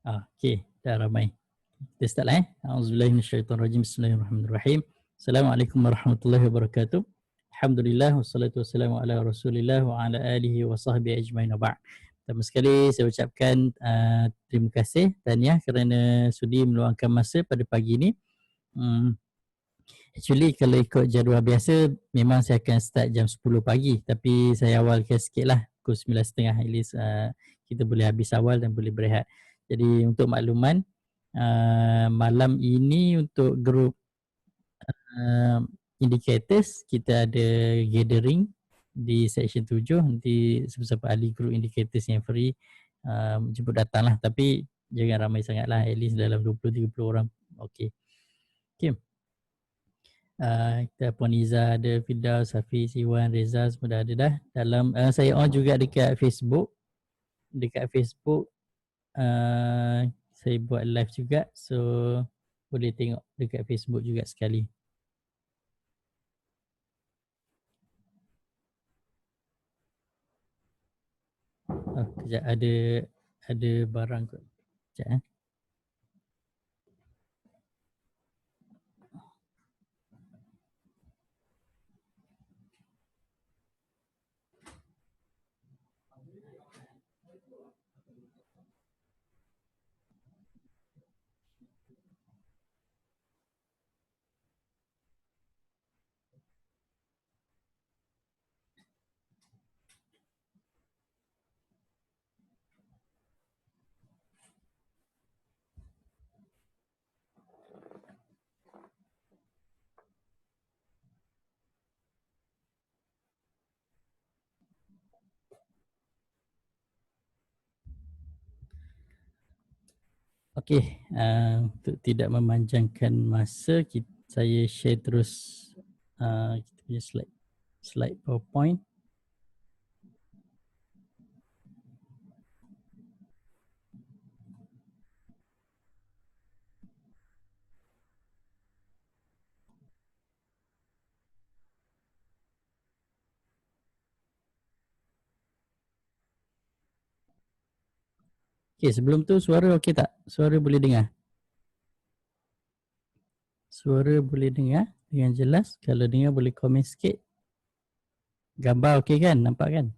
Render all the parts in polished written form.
Okey, dah ramai. Kita start lah. Auzubillahi minasyaitonirrajim. Bismillahirrahmanirrahim. Assalamualaikum warahmatullahi wabarakatuh. Alhamdulillah wassalatu wassalamu ala Rasulillah wa ala alihi wa sahbihi ajmain wa ba'd. Pertama sekali saya ucapkan terima kasih tahniah kerana sudi meluangkan masa pada pagi ini. Actually kalau ikut jadual biasa memang saya akan start jam 10 pagi, tapi saya awalkan sikitlah pukul 9.30 at least kita boleh habis awal dan boleh berehat. Jadi untuk makluman, malam ini untuk grup indicators kita ada gathering di section 7. Nanti siapa-siapa ahli grup indicators yang free jemput datang lah, tapi jangan ramai sangat lah, at least dalam 20-30 orang. Okay. Kita Puan Iza ada, Firdaus, Hafiz, Iwan, Reza semua dah ada dah. Dalam saya on juga dekat Facebook. Dekat Facebook saya buat live juga, so boleh tengok dekat Facebook juga sekali. Kejap, ada barang kot. Kejap Okey, untuk tidak memanjangkan masa, saya share terus kita punya slide PowerPoint. Okey, sebelum tu suara okey tak? Suara boleh dengar? Suara boleh dengar dengan jelas? Kalau dengar boleh komen sikit. Gambar okey kan? Nampak kan?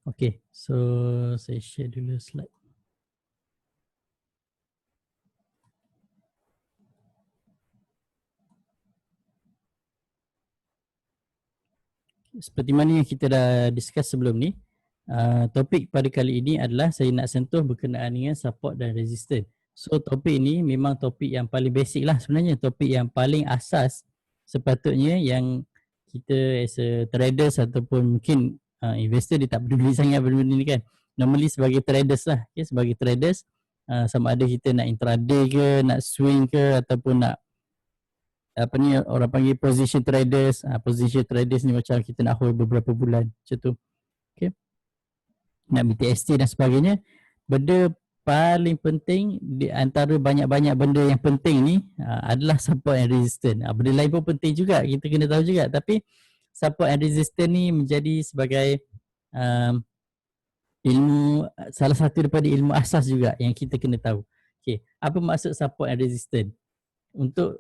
Okey, so saya share dulu slide. Seperti mana yang kita dah discuss sebelum ni, topik pada kali ini adalah saya nak sentuh berkenaan dengan support dan resistance. So topik ni memang topik yang paling basic lah sebenarnya, topik yang paling asas sepatutnya yang kita as a traders ataupun mungkin investor dia tak peduli sangat benda-benda ni kan. Normally sebagai traders lah, okay, sebagai traders sama ada kita nak intraday ke, nak swing ke ataupun nak apa ni orang panggil position traders. Position traders ni macam kita nak hold beberapa bulan macam tu. Okay. Nak BTST dan sebagainya. Benda paling penting di antara banyak-banyak benda yang penting ni adalah support and resistance. Benda lain pun penting juga, kita kena tahu juga, tapi support and resistance ni menjadi sebagai ilmu, salah satu daripada ilmu asas juga yang kita kena tahu. Okay. Apa maksud support and resistance? Untuk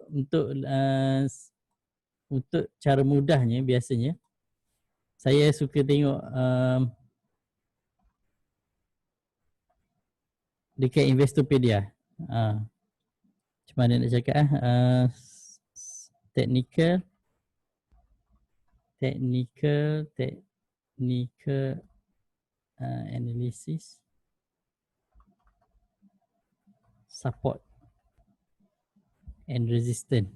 cara mudahnya biasanya saya suka tengok dekat Investopedia. Macam mana nak cakap technical analysis support and resistance.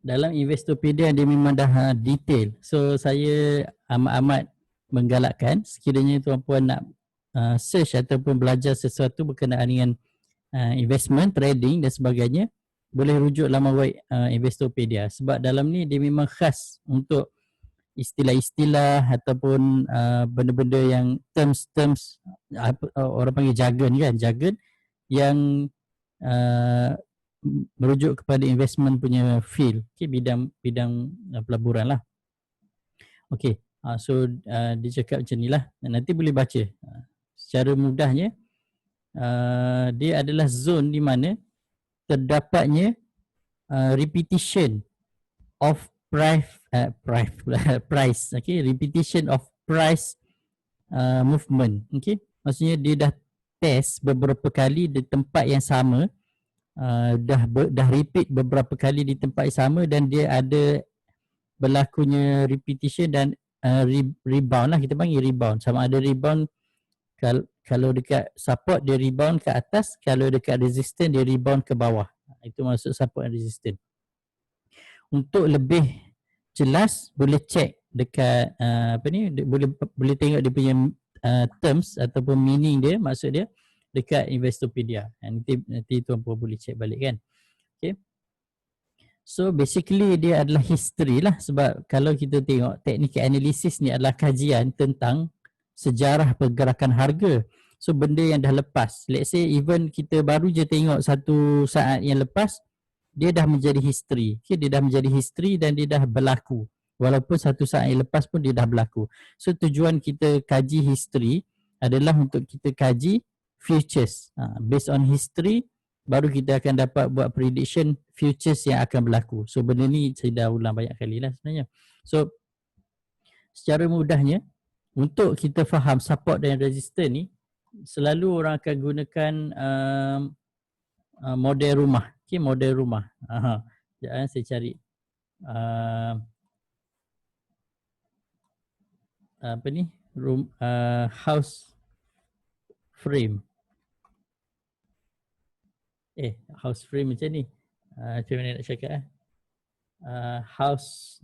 Dalam Investopedia dia memang dah detail. So saya amat-amat menggalakkan sekiranya tuan-puan nak search ataupun belajar sesuatu berkenaan dengan investment, trading dan sebagainya, boleh rujuk laman web Investopedia, sebab dalam ni dia memang khas untuk istilah-istilah ataupun benda-benda yang terms orang panggil jargon kan, jargon yang merujuk kepada investment punya field, okay, bidang pelaburan lah. Okay, so dia cakap macam ni lah, nanti boleh baca. Secara mudahnya, dia adalah zone di mana terdapatnya repetition of price, okay, repetition of price movement, okay. Maksudnya dia dah test beberapa kali di tempat yang sama, dah repeat beberapa kali di tempat yang sama, dan dia ada berlakunya repetition dan rebound lah, kita panggil rebound. Sama ada rebound kalau dekat support dia rebound ke atas, kalau dekat resistance dia rebound ke bawah. Itu maksud support and resistance. Untuk lebih jelas boleh check dekat boleh tengok dia punya terms ataupun meaning dia, maksud dia dekat Investopedia. Nanti tuan puan boleh check balik kan. Okay. So basically dia adalah history lah, sebab kalau kita tengok technical analysis ni adalah kajian tentang sejarah pergerakan harga. So benda yang dah lepas, let's say even kita baru je tengok satu saat yang lepas, dia dah menjadi history. Okay, dia dah menjadi history dan dia dah berlaku. Walaupun satu saat yang lepas pun dia dah berlaku. So tujuan kita kaji history adalah untuk kita kaji futures. Based on history, baru kita akan dapat buat prediction futures yang akan berlaku. So benda ni saya dah ulang banyak kali lah sebenarnya. So secara mudahnya, untuk kita faham support dan resistance ni, selalu orang akan gunakan model rumah. Okay, model rumah. Sekejap saya cari. Apa ni? House frame. House frame macam ni. Macam mana nak cakap? House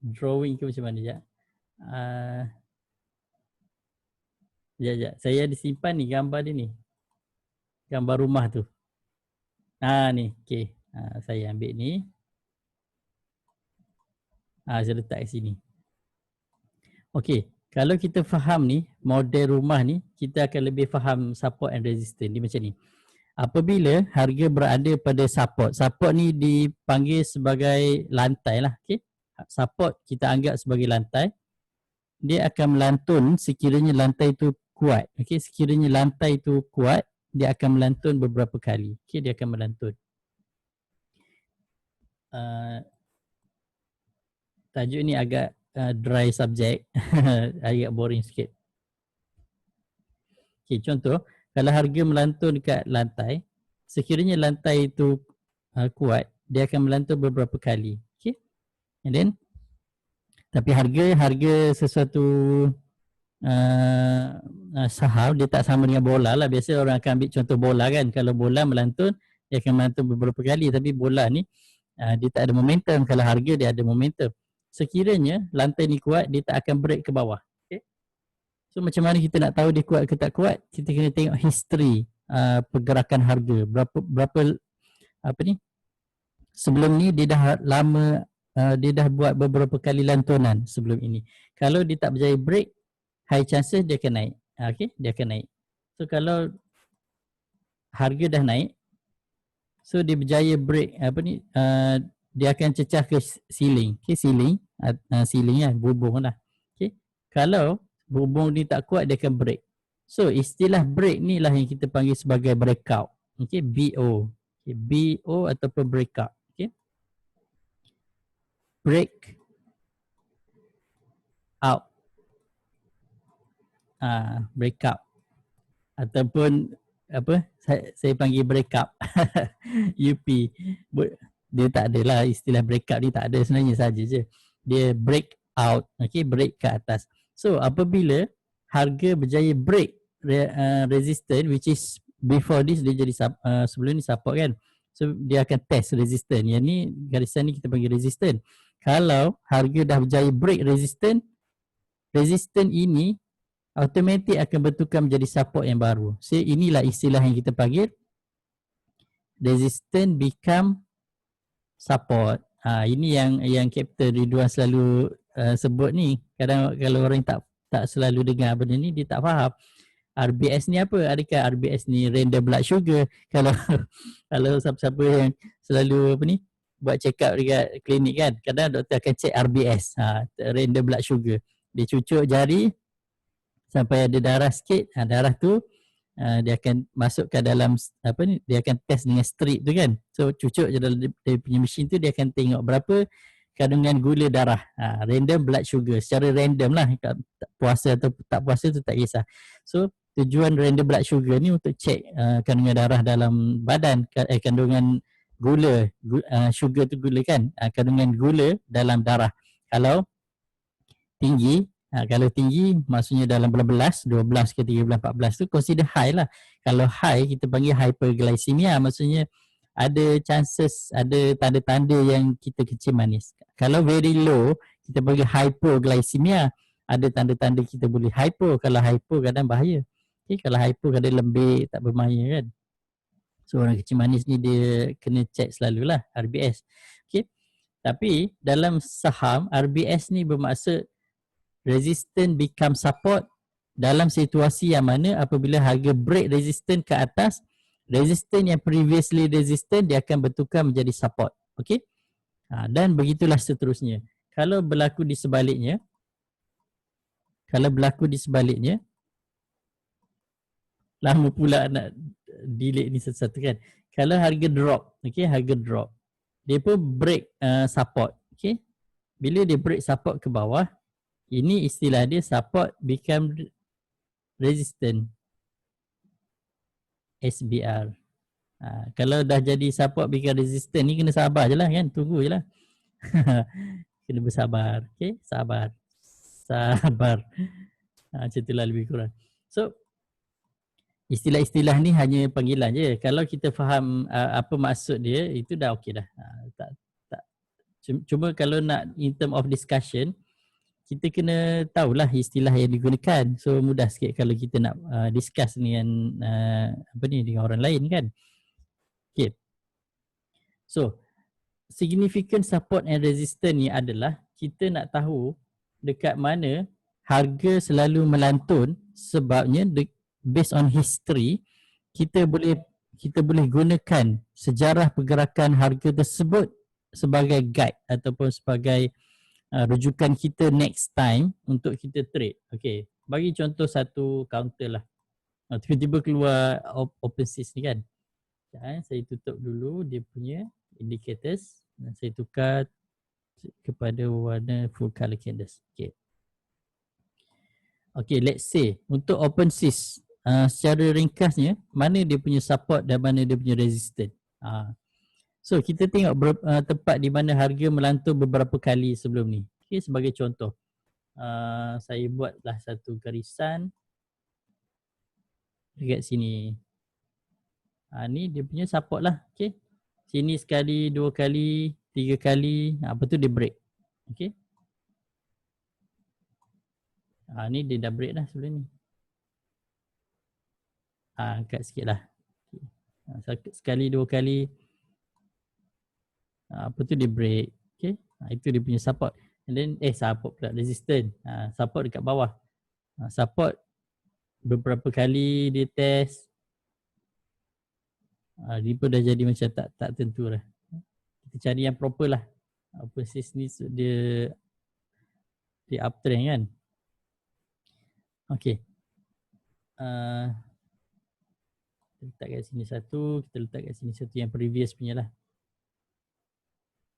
drawing ke macam mana? Sekejap. Sekejap. Saya ada simpan ni gambar dia ni. Gambar rumah tu. Ni. Okay. Saya ambil ni. Saya letak kat sini. Okay. Kalau kita faham ni, model rumah ni, kita akan lebih faham support and resistance. Dia macam ni. Apabila harga berada pada support, support ni dipanggil sebagai lantai lah. Okay. Support kita anggap sebagai lantai. Dia akan melantun sekiranya lantai itu kuat. Okay. Sekiranya lantai itu kuat, dia akan melantun beberapa kali. Okay. Dia akan melantun. Tajuk ni agak dry subject. Agak boring sikit. Okay. Contoh, kalau harga melantun dekat lantai, sekiranya lantai itu kuat, dia akan melantun beberapa kali. Okay. And then, tapi harga sesuatu saham dia tak sama dengan bola lah. Biasa orang akan ambil contoh bola kan. Kalau bola melantun, dia akan melantun beberapa kali. Tapi bola ni dia tak ada momentum. Kalau harga dia ada momentum. Sekiranya lantai ni kuat, dia tak akan break ke bawah. Okay. So macam mana kita nak tahu dia kuat ke tak kuat? Kita kena tengok history pergerakan harga. Berapa apa ni? Sebelum ni dia dah lama, dia dah buat beberapa kali lantunan sebelum ini. Kalau dia tak berjaya break, high chances dia akan naik. Okay, dia akan naik. So kalau harga dah naik, so dia berjaya break dia akan cecah ke ceiling. Okay, ceiling lah, bumbung lah. Okay, kalau bumbung ni tak kuat, dia akan break. So istilah break ni lah yang kita panggil sebagai breakout. Okay, BO. Okay, BO ataupun breakout. Okay, break out. Breakout ataupun apa, saya panggil breakup. UP. Dia tak adalah istilah breakup ni, tak ada sebenarnya, saja je. Dia break out. Okay, break ke atas. So apabila harga berjaya break resistance, which is before this dia jadi sebelum ni support kan. So dia akan test resistance. Yang ni garisan ni kita panggil resistance. Kalau harga dah berjaya break resistance ini automatik akan bertukar menjadi support yang baru. So inilah istilah yang kita panggil resistance become support. Ini yang Captain Ridwan selalu sebut ni. Kadang kalau orang tak selalu dengar benda ni, dia tak faham. RBS ni apa? Adakah RBS ni random blood sugar? Kalau kalau siapa-siapa yang selalu apa ni buat check up dekat klinik kan, kadang doktor akan check RBS, random blood sugar. Dia cucuk jari sampai ada darah sikit, darah tu dia akan masukkan dalam apa ni, dia akan test dengan strip tu kan. So cucuk je dalam dia punya mesin tu, dia akan tengok berapa kandungan gula darah, random blood sugar, secara random lah, puasa atau tak puasa tu tak kisah. So tujuan random blood sugar ni untuk check kandungan darah dalam badan, kandungan gula, sugar tu gula kan, kandungan gula dalam darah. Kalau tinggi, kalau tinggi maksudnya dalam belas, 12 ke 13, 14 tu consider high lah. Kalau high kita panggil hyperglycemia, maksudnya ada chances, ada tanda-tanda yang kita kencing manis. Kalau very low kita panggil hypoglycemia, ada tanda-tanda kita boleh hypo. Kalau hypo kadang bahaya. Okay, kalau hypo kadang lembik, tak berbahaya kan. So orang kencing manis ni dia kena check selalulah RBS. Okay. Tapi dalam saham RBS ni bermaksud resistance become support dalam situasi yang mana apabila harga break resistance ke atas, resistance yang previously resistant dia akan bertukar menjadi support. Okey? Dan begitulah seterusnya. Kalau berlaku di sebaliknya, lama pula nak delete ni satu-satu kan. Kalau harga drop, okey, harga drop, dia pun break support. Okey? Bila dia break support ke bawah, ini istilah dia support become resistant, SBR. Kalau dah jadi support become resistant ni kena sabar je lah kan, tunggu je lah. Kena bersabar, okay, sabar. Macam itulah lebih kurang. So istilah-istilah ni hanya panggilan je. Kalau kita faham apa maksud dia, itu dah okey dah. Cuma kalau nak in term of discussion, kita kena tahulah istilah yang digunakan. So mudah sikit kalau kita nak discuss dengan dengan orang lain kan. Okay. So significant support and resistance ni adalah kita nak tahu dekat mana harga selalu melantun, sebabnya based on history kita boleh gunakan sejarah pergerakan harga tersebut sebagai guide ataupun sebagai rujukan kita next time untuk kita trade. Okay, bagi contoh satu counter lah. Tiba-tiba keluar OpenSys ni kan. Saya tutup dulu dia punya indicators dan saya tukar kepada warna full color candles. Okay. Okay, let's say untuk OpenSys secara ringkasnya mana dia punya support dan mana dia punya resistance. So kita tengok tempat di mana harga melantun beberapa kali sebelum ni. Okay, sebagai contoh, saya buatlah satu garisan dekat sini. Ni dia punya support lah. Okay, sini sekali, 2 kali, 3 kali, apa tu dia break. Okay, ni dia dah break dah sebelum ni. Angkat sikit lah. Sekali, 2 kali, apa tu dia break. Okay, itu dia punya support. And then support pula, resistance. Support dekat bawah. Support beberapa kali dia test. Dia pun dah jadi macam tak tentu lah. Kita cari yang proper lah. OpenSys ni dia uptrend kan. Okay. Kita letak kat sini satu, kita letak kat sini satu yang previous punya lah.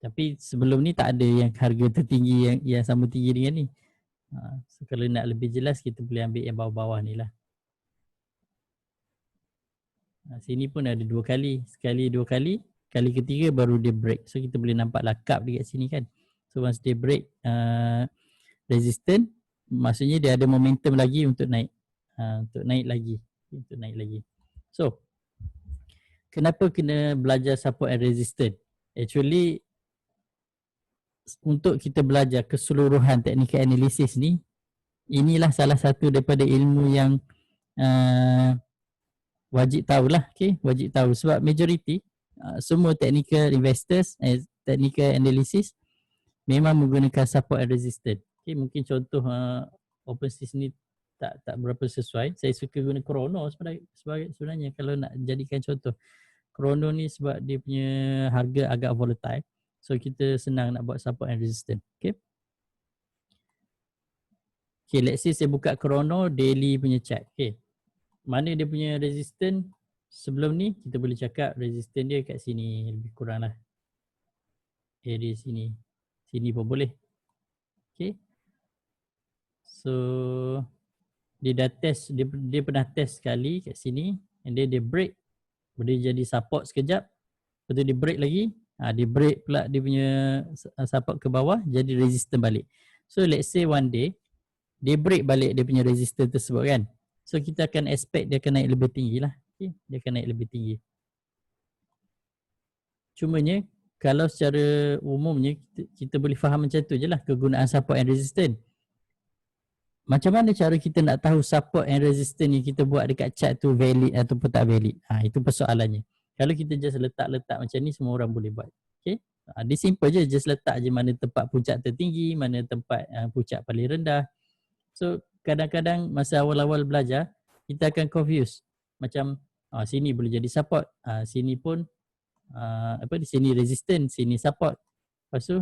Tapi sebelum ni tak ada yang harga tertinggi yang sama tinggi dengan ni. So kalau nak lebih jelas kita boleh ambil yang bawah-bawah ni lah. Sini pun ada 2 kali. Sekali, 2 kali. Kali ketiga baru dia break. So kita boleh nampak lah cup dekat sini kan. So once dia break resistance, maksudnya dia ada momentum lagi untuk naik. Untuk naik lagi. So kenapa kena belajar support and resistance? Actually untuk kita belajar keseluruhan teknikal analisis ni, inilah salah satu daripada ilmu yang wajib tahulah. Okay, wajib tahu sebab majority semua technical investors technical analysis memang menggunakan support and resistance. Okay, mungkin contoh OpenSys ni tak berapa sesuai. Saya suka guna Chrono sebenarnya kalau nak jadikan contoh. Chrono ni sebab dia punya harga agak volatile. So kita senang nak buat support and resistance. Okay. Okay, let's say saya buka Chrono daily punya chart. Okay. Mana dia punya resistance sebelum ni kita boleh cakap resistance dia kat sini lebih kurang lah. Area sini. Sini pun boleh. Okay. So dia dah test, dia pernah test sekali kat sini and then dia break. Boleh jadi support sekejap. Lepas tu dia break lagi. Dia break pula dia punya support ke bawah jadi resistance balik. So let's say one day dia break balik dia punya resistance tersebut kan. So kita akan expect dia akan naik lebih tinggi lah. Okay. Dia akan naik lebih tinggi. Cumanya kalau secara umumnya kita boleh faham macam tu je lah kegunaan support and resistance. Macam mana cara kita nak tahu support and resistance yang kita buat dekat chart tu valid ataupun tak valid? Itu persoalannya. Kalau kita just letak-letak macam ni semua orang boleh buat. Okay? Dia simple je, just letak je mana tempat puncak tertinggi, mana tempat puncak paling rendah. So kadang-kadang masa awal-awal belajar kita akan confuse. Macam sini boleh jadi support, sini pun di sini resistance, sini support. Lepas tu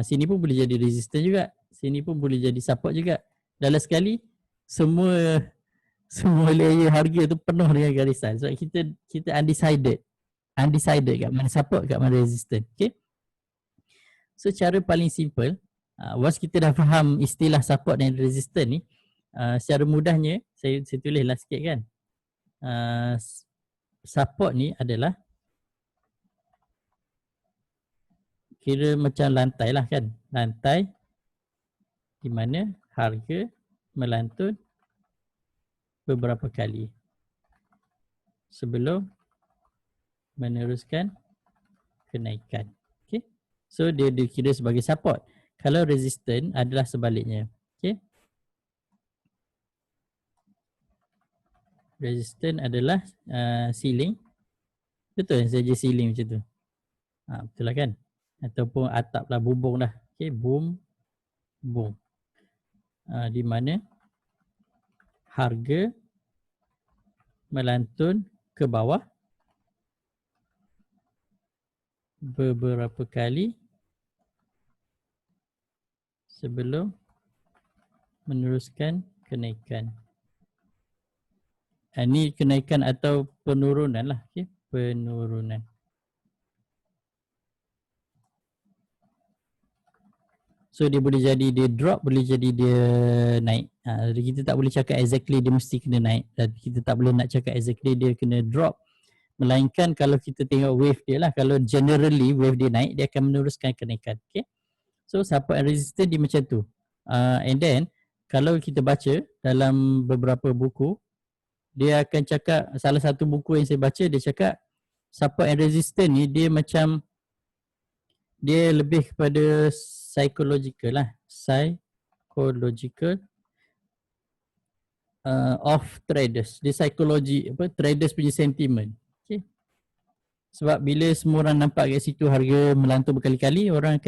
sini pun boleh jadi resistance juga, sini pun boleh jadi support juga. Dalam sekali semua layer harga tu penuh dengan garisan. Sebab kita undecided kat mana support, kat mana resistance. Okay. So cara paling simple, once kita dah faham istilah support dan resistance ni, secara mudahnya saya tulislah sikit kan. Support ni adalah kira macam lantai lah kan. Lantai di mana harga melantun beberapa kali sebelum meneruskan kenaikan. Okay. So dia dikira sebagai support. Kalau resistance adalah sebaliknya. Okay. Resistance adalah ceiling. Betul saja ceiling macam tu. Betul lah kan. Ataupun atap lah, bumbung lah. Okay. Boom. Di mana harga melantun ke bawah beberapa kali sebelum meneruskan kenaikan. Ini kenaikan atau penurunan lah. Okay. Penurunan. So dia boleh jadi dia drop, boleh jadi dia naik. Kita tak boleh cakap exactly dia mesti kena naik. Dan kita tak boleh nak cakap exactly dia kena drop. Melainkan kalau kita tengok wave dia lah. Kalau generally wave dia naik, dia akan meneruskan kenaikan. Okay. So support and resistance dia macam tu. And then kalau kita baca dalam beberapa buku, dia akan cakap, salah satu buku yang saya baca dia cakap support and resistance ni dia macam, dia lebih kepada psychological lah. Psychological of traders. Dia psikologi traders punya sentiment. Okay. Sebab bila semua orang nampak kat situ harga melantur berkali-kali, orang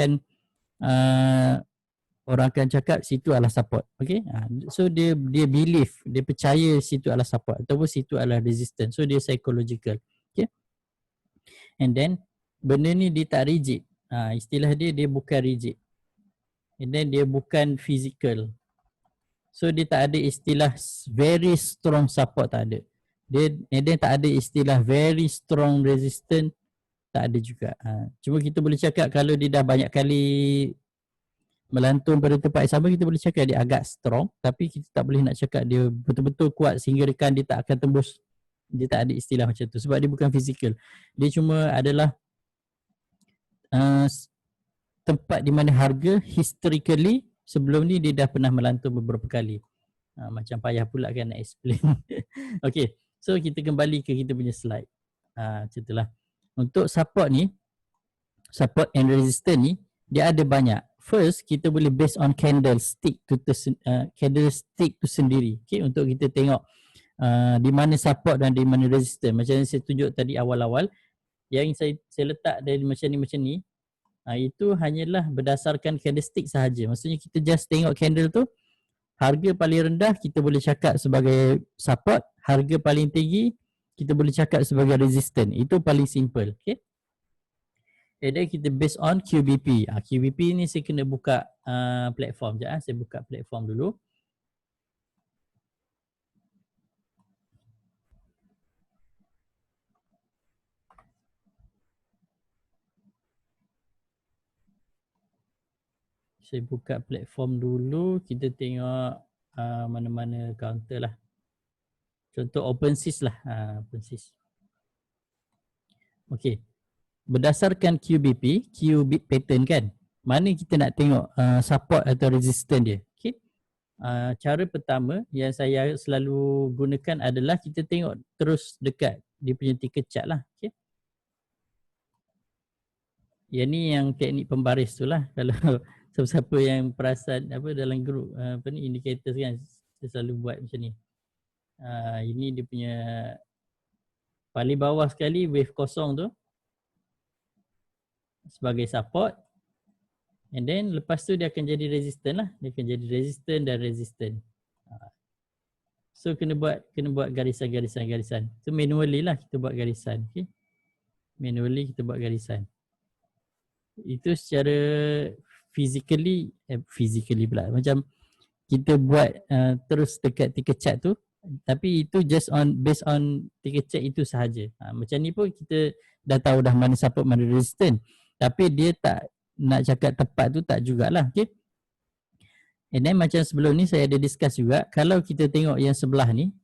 akan cakap situ adalah support. Okay. So dia believe, dia percaya situ adalah support ataupun situ adalah resistance. So dia psychological. Okay. And then benda ni dia tak rigid. Istilah dia bukan rigid. And then dia bukan physical. So dia tak ada istilah very strong support, tak ada. Dia tak ada istilah very strong resistance, tak ada juga. Cuma kita boleh cakap kalau dia dah banyak kali melantun pada tempat yang sama, kita boleh cakap dia agak strong. Tapi kita tak boleh nak cakap dia betul-betul kuat sehingga rekan dia tak akan tembus. Dia tak ada istilah macam tu sebab dia bukan physical. Dia cuma adalah tempat di mana harga historically sebelum ni dia dah pernah melantun beberapa kali. Macam payah pula kan nak explain. Okay, so kita kembali ke kita punya slide. Macam itulah. Untuk support ni, support and resistance ni, dia ada banyak. First, kita boleh based on candlestick tu sendiri. Okay, untuk kita tengok di mana support dan di mana resistance. Macam yang saya tunjuk tadi awal-awal, yang saya letak dari macam ni, itu hanyalah berdasarkan candlestick sahaja. Maksudnya kita just tengok candle tu, harga paling rendah kita boleh cakap sebagai support, harga paling tinggi kita boleh cakap sebagai resistance. Itu paling simple. Okay. And then kita based on QBP. QBP ni saya kena buka platform je. Saya buka platform dulu. Saya buka platform dulu. Kita tengok mana-mana counter lah. Contoh OpenSys lah. OpenSys. Okay. Berdasarkan QBP, QBit pattern kan, mana kita nak tengok support atau resistance dia. Okay. Cara pertama yang saya selalu gunakan adalah kita tengok terus dekat dia punya ticker chart lah. Okay. Yang ni yang teknik pembaris tu lah. Kalau siapa-siapa yang perasan apa dalam grup apa ni indicators kan, saya selalu buat macam ni. Ini dia punya paling bawah sekali wave kosong tu sebagai support, and then lepas tu dia akan jadi resistant lah. Dia akan jadi resistant dan resistant. So kena buat garisan. So manually lah kita buat garisan. Okay. Manually kita buat garisan. Itu secara physically pula. Macam kita buat terus dekat ticker chart tu, tapi itu just based on ticker chart itu sahaja. Macam ni pun kita dah tahu dah mana support mana resistant. Tapi dia tak nak cakap tepat tu tak jugalah. Okay. And then macam sebelum ni saya ada discuss juga, kalau kita tengok yang sebelah ni,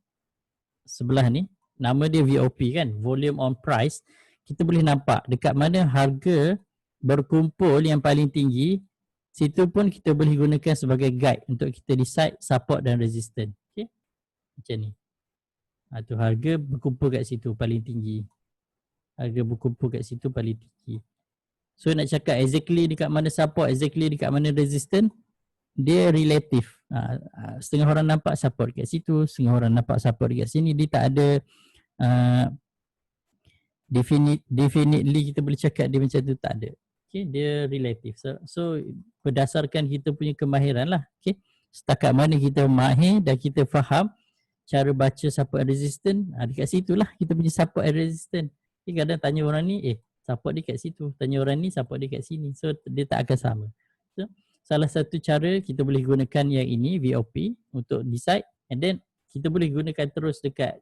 nama dia VOP kan, volume on price, kita boleh nampak dekat mana harga berkumpul yang paling tinggi, situ pun kita boleh gunakan sebagai guide untuk kita decide support dan resistance. Okay. Macam ni. Tu harga berkumpul kat situ paling tinggi. Harga berkumpul kat situ paling tinggi. So nak cakap exactly dekat mana support, exactly dekat mana resistance, dia relative. Setengah orang nampak support kat situ, setengah orang nampak support kat sini. Dia tak ada definitely kita boleh cakap dia macam tu, tak ada. Okay, dia relative. So berdasarkan kita punya kemahiran lah. Okay. Setakat mana kita mahir dan kita faham cara baca support and resistance, dekat situlah kita punya support and resistance. Okay, kadang tanya orang ni, support dia kat situ. Tanya orang ni, support dia kat sini. So dia tak akan sama. So salah satu cara kita boleh gunakan yang ini, VOP, untuk decide, and then kita boleh gunakan terus dekat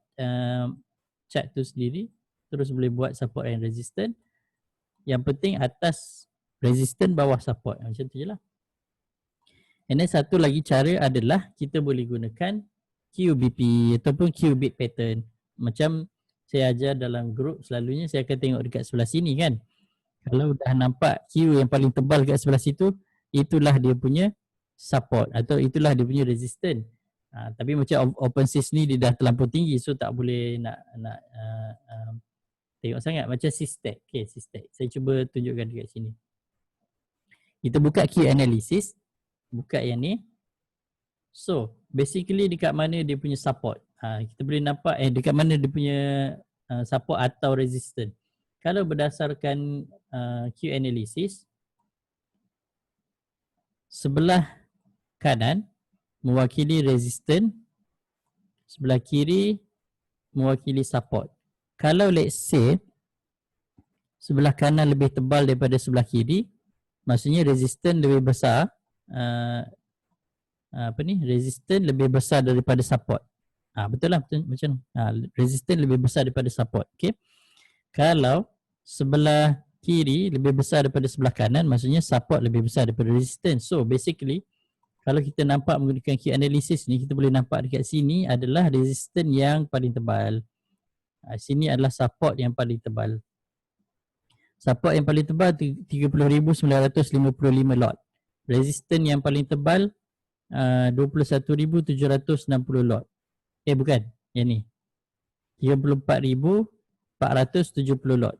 chart tu sendiri, terus boleh buat support and resistance. Yang penting atas resistance, bawah support. Macam tu je lah. And then satu lagi cara adalah kita boleh gunakan QBP ataupun QBit pattern. Macam saya ajar dalam grup, selalunya saya akan tengok dekat sebelah sini kan. Kalau dah nampak Q yang paling tebal kat sebelah situ, itulah dia punya support atau itulah dia punya resistance. Tapi macam OpenSys ni dia dah terlampau tinggi, so tak boleh nak tengok sangat. Macam Systech. Okay, Systech. Saya cuba tunjukkan dekat sini. Kita buka Q analysis. Buka yang ni. So basically dekat mana dia punya support. Kita boleh nampak dekat mana dia punya support atau resistance. Kalau berdasarkan Q analysis, sebelah kanan mewakili resistance, sebelah kiri mewakili support. Kalau let's say sebelah kanan lebih tebal daripada sebelah kiri, maksudnya resistance lebih besar, resistance lebih besar daripada support. Betul lah, macam resistance lebih besar daripada support. Okay. Kalau sebelah kiri lebih besar daripada sebelah kanan, maksudnya support lebih besar daripada resistance. So basically, kalau kita nampak menggunakan Q analysis ni, kita boleh nampak dekat sini adalah resistance yang paling tebal. Sini adalah support yang paling tebal. Support yang paling tebal 30,955 lot. Resistance yang paling tebal 21,760 lot. Bukan, yang ni 34,470 lot.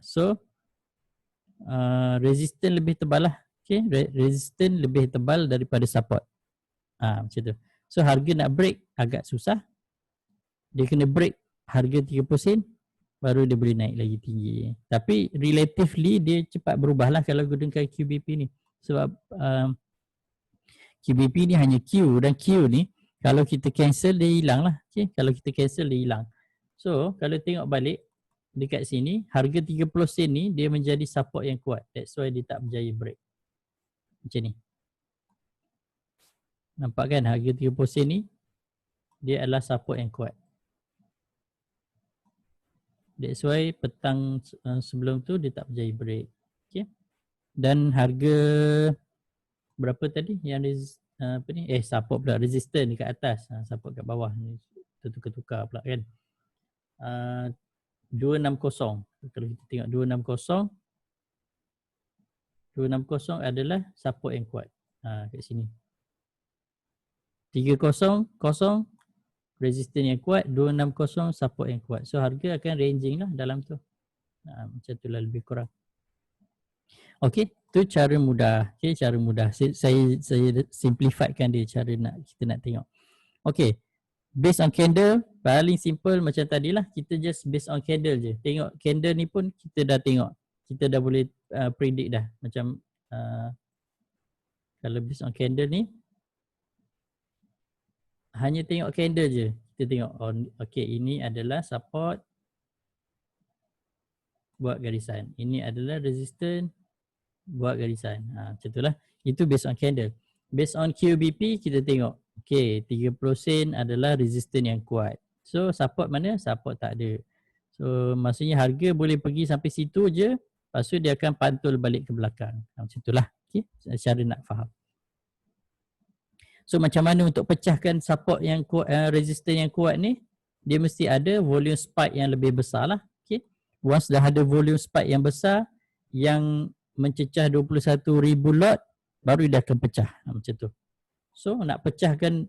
So resistance lebih tebal lah. Okay, resistance lebih tebal daripada support. Macam tu. So harga nak break agak susah. Dia kena break harga 30 sen, baru dia boleh naik lagi tinggi. Tapi relatively dia cepat berubah lah kalau gunakan QBP ni. Sebab QBP ni hanya Q, dan Q ni kalau kita cancel dia hilang lah. Okay? Kalau kita cancel dia hilang. So kalau tengok balik dekat sini, harga 30 sen ni dia menjadi support yang kuat. That's why dia tak berjaya break. Macam ni. Nampak kan harga 30 sen ni dia adalah support yang kuat. That's why petang sebelum tu dia tak berjaya break. Okay. Dan harga berapa tadi yang apa ni? Support pula, resistance dekat atas, support kat bawah ni. Tukar-tukar pula kan. 260. Kalau kita tengok 260 adalah support yang kuat. Kat sini. 300 resistance yang kuat, 260 support yang kuat. So harga akan ranging lah dalam tu. Macam tu lah lebih kurang. Okay, tu cara mudah. Okay, cara mudah. Saya simplifiedkan dia cara kita nak tengok. Okay, based on candle, paling simple macam tadilah. Kita just based on candle je. Tengok candle ni pun kita dah tengok. Kita dah boleh predict dah. Macam kalau based on candle ni, hanya tengok candle je. Kita tengok, okay, ini adalah support, buat garisan. Ini adalah resistance, buat garisan. Macam itulah. Itu based on candle. Based on QBP, kita tengok, okay, 30 sen adalah resistance yang kuat. So support mana? Support tak ada. So maksudnya harga boleh pergi sampai situ je, lepas tu dia akan pantul balik ke belakang. Macam itulah. Okay, cara nak faham. So macam mana untuk pecahkan support yang kuat, resistance yang kuat ni, dia mesti ada volume spike yang lebih besar lah. Okay. Once dah ada volume spike yang besar yang mencecah 21,000 lot, baru dia akan pecah. Macam tu. So nak pecahkan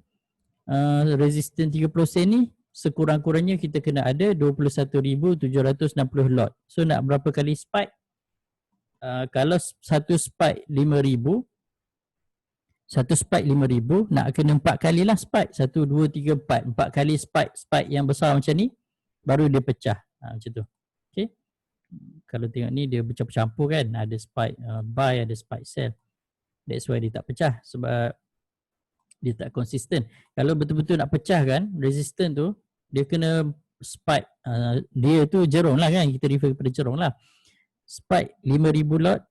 resistance 30 sen ni, sekurang-kurangnya kita kena ada 21,760 lot. So nak berapa kali spike? Kalau satu spike 5,000, satu spike 5,000, nak kena 4 kali lah spike. 1, 2, 3, 4. 4 kali spike yang besar macam ni, baru dia pecah. Macam tu. Okay. Kalau tengok ni dia bercampur-campur kan. Ada spike buy, ada spike sell. That's why dia tak pecah. Sebab dia tak konsisten. Kalau betul-betul nak pecah kan, resistance tu, dia kena spike. Dia tu jerung lah kan. Kita refer kepada jerung lah. Spike 5,000 lot.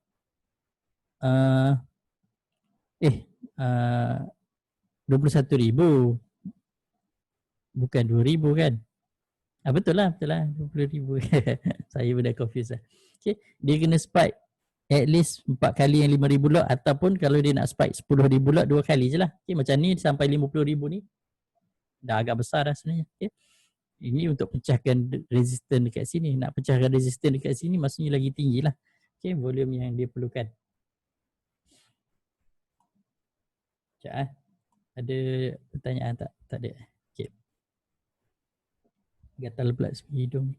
21,000, bukan 2,000 kan? Betul lah 20,000. Saya pun dah confused lah. Okay. Dia kena spike at least 4 kali yang 5,000 lot, ataupun kalau dia nak spike 10,000 lot 2 kali je lah. Okay. Macam ni sampai 50,000 ni dah agak besar dah sebenarnya. Okay. Ini untuk pecahkan resistance dekat sini. Nak pecahkan resistance dekat sini maksudnya lagi tinggi lah. Okay. Volume yang dia perlukan. Sekejap ada pertanyaan tak? Tak ada. Okay. Gatal pula hidung.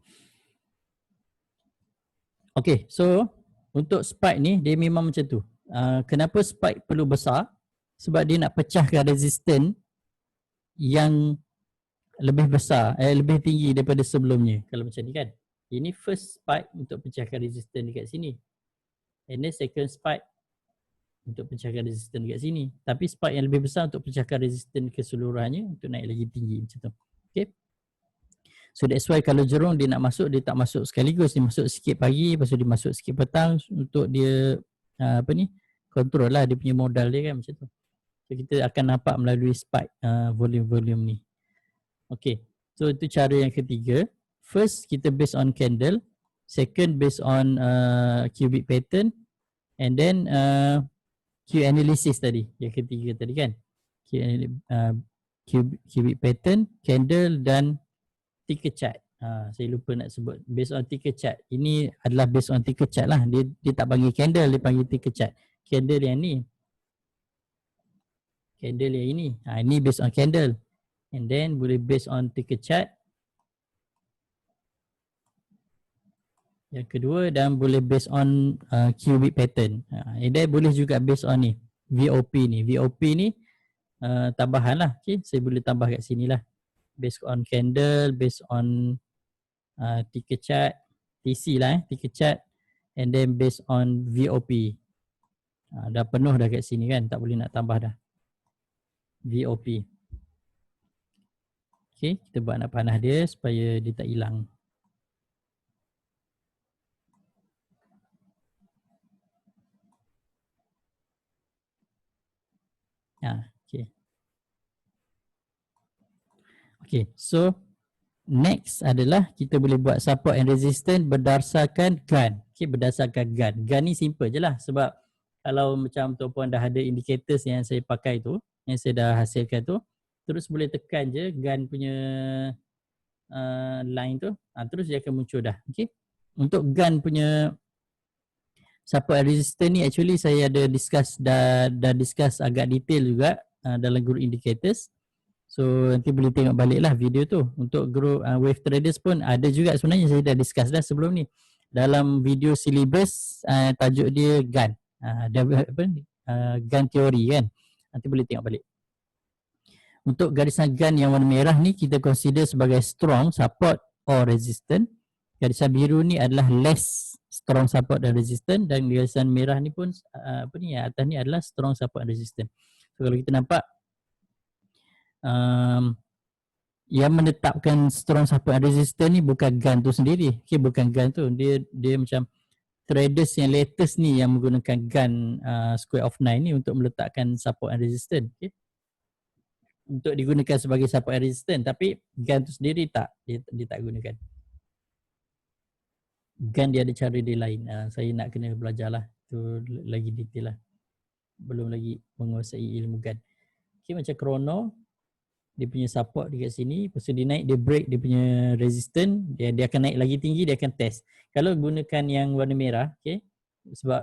Okay, so untuk spike ni dia memang macam tu. Kenapa spike perlu besar? Sebab dia nak pecahkan resistance yang lebih besar, lebih tinggi daripada sebelumnya. Kalau macam ni kan. Ini first spike untuk pecahkan resistance dekat sini. And then second spike untuk pecahkan resistance dekat sini. Tapi spike yang lebih besar untuk pecahkan resistance keseluruhannya untuk naik lagi tinggi macam tu. Okay. So that's why kalau jerung dia nak masuk, dia tak masuk sekaligus. Dia masuk sikit pagi, lepas tu dia masuk sikit petang untuk dia control lah dia punya modal dia kan macam tu. So kita akan nampak melalui spike volume-volume ni. Okay. So itu cara yang ketiga. First kita based on candle. Second based on cubic pattern. And then Q analysis tadi, yang ketiga tadi kan. Cubic pattern, candle dan ticker chart. Saya lupa nak sebut. Based on ticker chart. Ini adalah based on ticker chart lah. Dia tak panggil candle, dia panggil ticker chart. Candle yang ni. Candle yang ini. Ini based on candle. And then boleh based on ticker chart. Yang kedua, dan boleh based on cubic pattern. And then boleh juga based on ni, VOP ni. VOP ni tambahan lah. Okay, saya boleh tambah kat sini lah. Based on candle, based on ticker chart, TC lah ticker chart. And then based on VOP. Dah penuh dah kat sini kan, tak boleh nak tambah dah. VOP. Okay, kita buat nak panah dia supaya dia tak hilang. Okay. Okay, so next adalah kita boleh buat support and resistance berdasarkan gun. Okay, berdasarkan gun. Gun ni simple je lah sebab kalau macam tuan-puan dah ada indicators yang saya pakai tu, yang saya dah hasilkan tu, terus boleh tekan je gun punya line tu, terus dia akan muncul dah. Okay. Untuk gun punya support and resistance ni actually saya ada discuss, dah discuss agak detail juga dalam group indicators. So nanti boleh tengok balik lah video tu. Untuk group wave traders pun ada juga sebenarnya, saya dah discuss dah sebelum ni. Dalam video syllabus tajuk dia gun. Gun teori kan. Nanti boleh tengok balik. Untuk garisan gun yang warna merah ni kita consider sebagai strong support or resistant. Garisan biru ni adalah less strong support dan resistant, dan garisan merah ni pun atas ni adalah strong support and resistant. So kalau kita nampak yang menetapkan strong support and resistant ni bukan gun tu sendiri. Okay, bukan gun tu. Dia macam traders yang latest ni yang menggunakan gun square of 9 ni untuk meletakkan support and resistant. Okay. Untuk digunakan sebagai support and resistant, tapi gun tu sendiri tak, dia tak gunakan. Gun dia ada cara dia lain. Saya nak kena belajar lah. Tu lagi detail lah. Belum lagi menguasai ilmu gun. Okay, macam chrono, dia punya support dekat sini, lepas tu dia naik, dia break dia punya resistance, dia akan naik lagi tinggi, dia akan test. Kalau gunakan yang warna merah, okay, sebab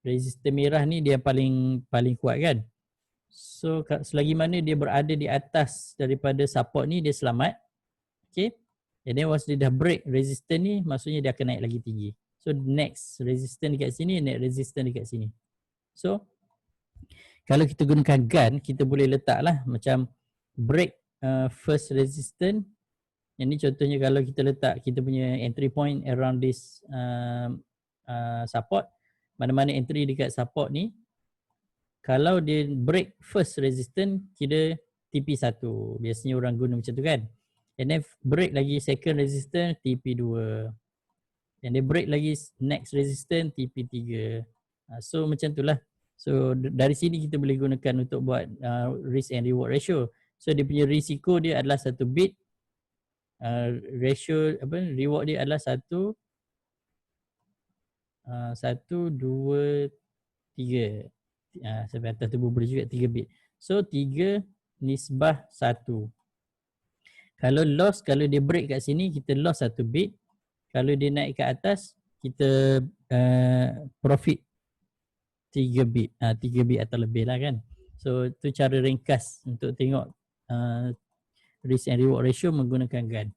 resistance merah ni dia paling kuat kan. So selagi mana dia berada di atas daripada support ni, dia selamat. Okay. And then once dia dah break resistance ni, maksudnya dia akan naik lagi tinggi. So next resistance dekat sini, next resistance dekat sini. So kalau kita gunakan gun, kita boleh letak lah macam break first resistance. Yang ni contohnya kalau kita letak kita punya entry point around this support, mana-mana entry dekat support ni, kalau dia break first resistance, kira TP1. Biasanya orang guna macam tu kan. And then break lagi second resistance, TP2. And then break lagi next resistance, TP3. So macam tu lah. So dari sini kita boleh gunakan untuk buat risk and reward ratio. So dia punya risiko dia adalah 1 bit. Ratio reward dia adalah 1, 2, 3. Sampai atas tu boleh juga 3 bit. So 3 nisbah 1. Kalau loss, kalau dia break kat sini, kita loss 1 bit. Kalau dia naik ke atas, kita profit 3 bit. 3 bit atau lebih lah kan. So tu cara ringkas untuk tengok risk and reward ratio menggunakan gun.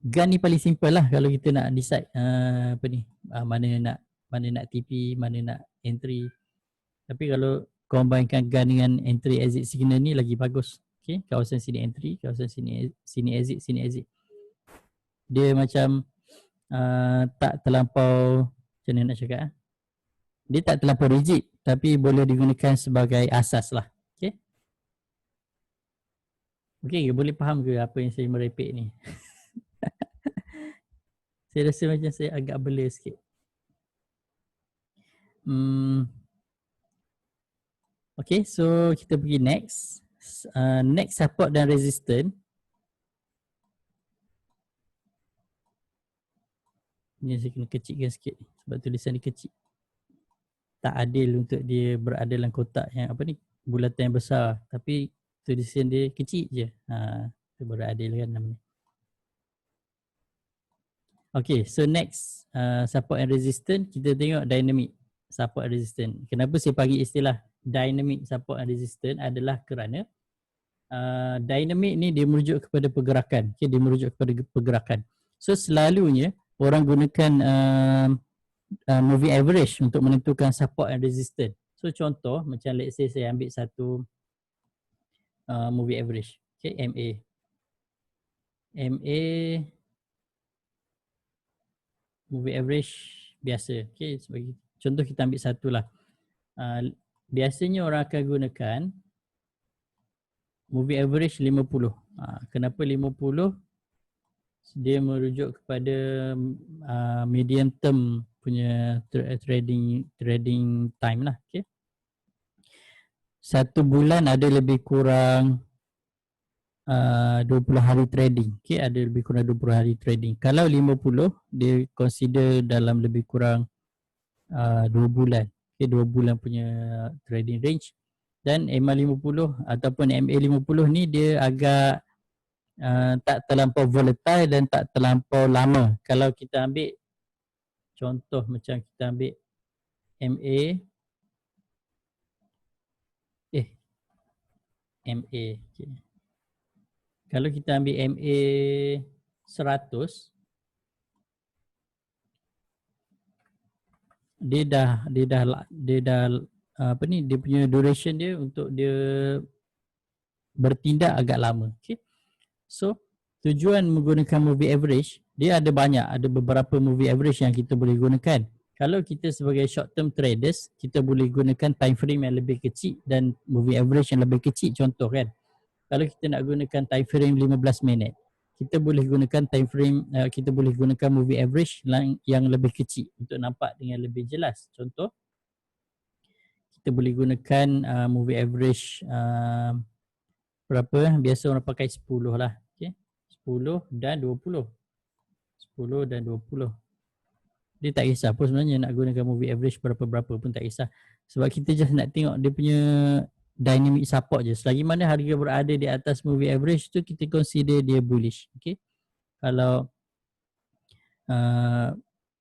Gun ni paling simple lah kalau kita nak decide mana nak TP, mana nak entry. Tapi kalau combinekan gun dengan entry exit signal ni lagi bagus. Okay, kawasan sini entry, kawasan sini exit, sini exit. Dia macam tak terlampau, macam mana nak cakap, dia tak terlampau rigid tapi boleh digunakan sebagai asas lah. Okay, okay, boleh faham ke apa yang saya merepek ni? Saya rasa macam saya agak blur sikit. Okay, so kita pergi next. Next support dan resistance. Ni saya kena kecilkan sikit sebab tulisan ni kecil. Tak adil untuk dia berada dalam kotak yang bulatan yang besar, tapi tulisan dia kecil je. Itu baru adil kan namanya. Okay, so next support and resistance, kita tengok dynamic support and resistance. Kenapa saya bagi istilah dynamic support and resistance adalah kerana dynamic ni dia merujuk kepada pergerakan. Okay, dia merujuk kepada pergerakan. So selalunya orang gunakan moving average untuk menentukan support and resistance. So contoh macam let's say saya ambil satu moving average. Okay, MA moving average biasa. Okay, sebagai contoh kita ambil satu lah. biasanya orang akan gunakan moving average 50. Kenapa 50? Dia merujuk kepada medium term punya trading time lah. Okay. Satu bulan ada lebih kurang 20 hari trading. Okay, ada lebih kurang 20 hari trading. Kalau 50, dia consider dalam lebih kurang 2 bulan. Okay, 2 bulan punya trading range. Dan MA50 ataupun MA50 ni dia agak tak terlampau volatile dan tak terlampau lama. Kalau kita ambil contoh macam kita ambil MA okay. Kalau kita ambil MA 100, dia dah apa ni, dia punya duration dia untuk dia bertindak agak lama. Okay. So tujuan menggunakan moving average, dia ada banyak, ada beberapa moving average yang kita boleh gunakan. Kalau kita sebagai short term traders, kita boleh gunakan time frame yang lebih kecil dan moving average yang lebih kecil. Contoh kan, kalau kita nak gunakan time frame 15 minit, kita boleh gunakan time frame, kita boleh gunakan moving average yang lebih kecil untuk nampak dengan lebih jelas. Contoh, kita boleh gunakan moving average berapa? Biasa orang pakai 10 lah. Okay. 10 dan 20. 10 dan 20. Dia tak kisah pun sebenarnya nak gunakan moving average berapa-berapa pun tak kisah. Sebab kita just nak tengok dia punya dynamic support je. Selagi mana harga berada di atas moving average tu, kita consider dia bullish. Okay. Kalau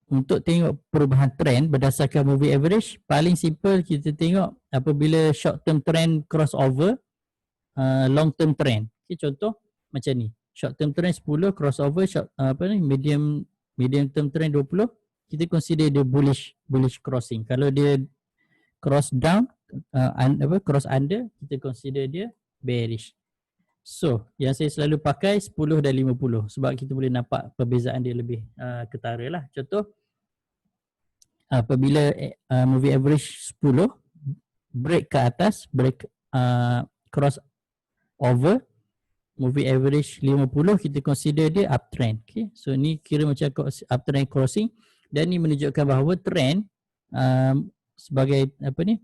untuk tengok perubahan trend berdasarkan moving average, paling simple kita tengok apabila short term trend crossover long term trend. Okay, contoh macam ni. Short term trend 10 crossover medium term trend 20, kita consider dia bullish crossing. Kalau dia cross down cross under, kita consider dia bearish. So yang saya selalu pakai 10 dan 50 sebab kita boleh nampak perbezaan dia lebih ketara lah. Contoh, apabila moving average 10 break ke atas, break cross over moving average 50, kita consider dia uptrend. Okay. So ni kira macam uptrend crossing, dan ni menunjukkan bahawa trend sebagai apa ni,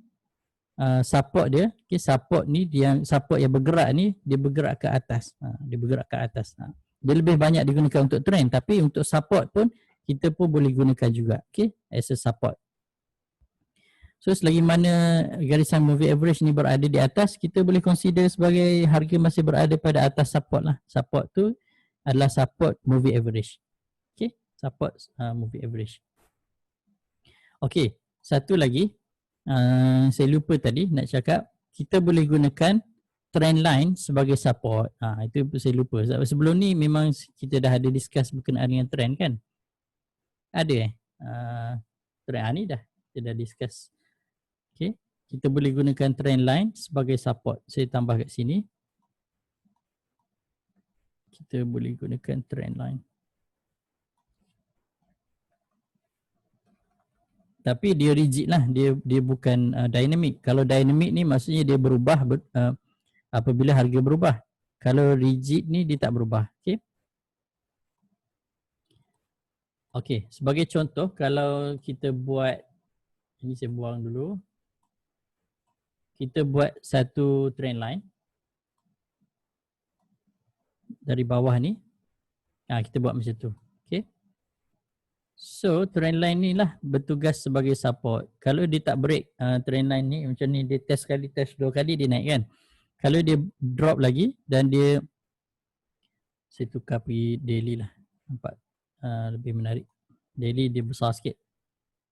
support dia. Okay, support ni, support yang bergerak ni, dia bergerak ke atas. Dia bergerak ke atas. Dia lebih banyak digunakan untuk trend, tapi untuk support pun kita pun boleh gunakan juga. Okay, as a support. So selagi mana garisan moving average ni berada di atas, kita boleh consider sebagai harga masih berada pada atas support lah. Support tu adalah support moving average. Okay, support moving average. Okay, satu lagi saya lupa tadi nak cakap, kita boleh gunakan trend line sebagai support. Itu saya lupa. Sebelum ni memang kita dah ada discuss berkenaan dengan trend kan? Ada trend ni dah kita dah discuss. Okay, kita boleh gunakan trend line sebagai support. Saya tambah kat sini. Kita boleh gunakan trend line. Tapi dia rigid lah, dia bukan dynamic. Kalau dynamic ni maksudnya dia berubah apabila harga berubah. Kalau rigid ni dia tak berubah. Okay. Okay, sebagai contoh, kalau kita buat, ini saya buang dulu. Kita buat satu trend line dari bawah ni. Kita buat macam tu. Okay. So trend line ni lah bertugas sebagai support. Kalau dia tak break trend line ni macam ni, dia test sekali, test dua kali, dia naik kan. Kalau dia drop lagi dan dia, saya tukar pergi daily lah, nampak lebih menarik. Daily dia besar sikit.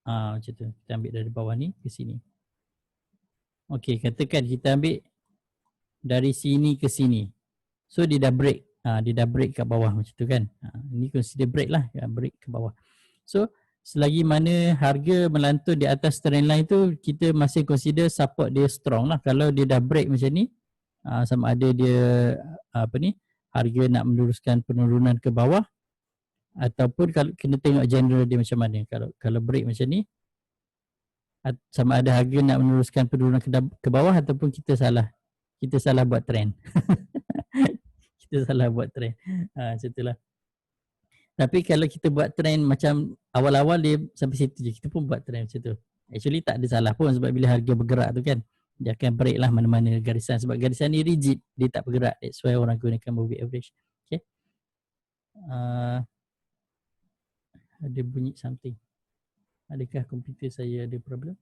Macam tu. Kita ambil dari bawah ni ke sini. Okay, katakan kita ambil dari sini ke sini. So dia dah break. Dia dah break kat bawah macam tu kan. Ini consider break lah, break ke bawah. So selagi mana harga melantun di atas trend line tu, kita masih consider support dia strong lah. Kalau dia dah break macam ni, sama ada dia harga nak meneruskan penurunan ke bawah, ataupun kalau kena tengok general dia macam mana. Kalau break macam ni, Sama ada harga nak meneruskan penurunan ke bawah ataupun kita salah buat trend. Kita salah buat trend. Macam itulah. Tapi kalau kita buat trend macam awal-awal dia sampai situ je, kita pun buat trend macam tu. Actually tak ada salah pun sebab bila harga bergerak tu kan, dia akan break lah mana-mana garisan sebab garisan ni rigid, dia tak bergerak. That's why orang gunakan moving average. Okay. Ada bunyi something. Adakah komputer saya ada problem?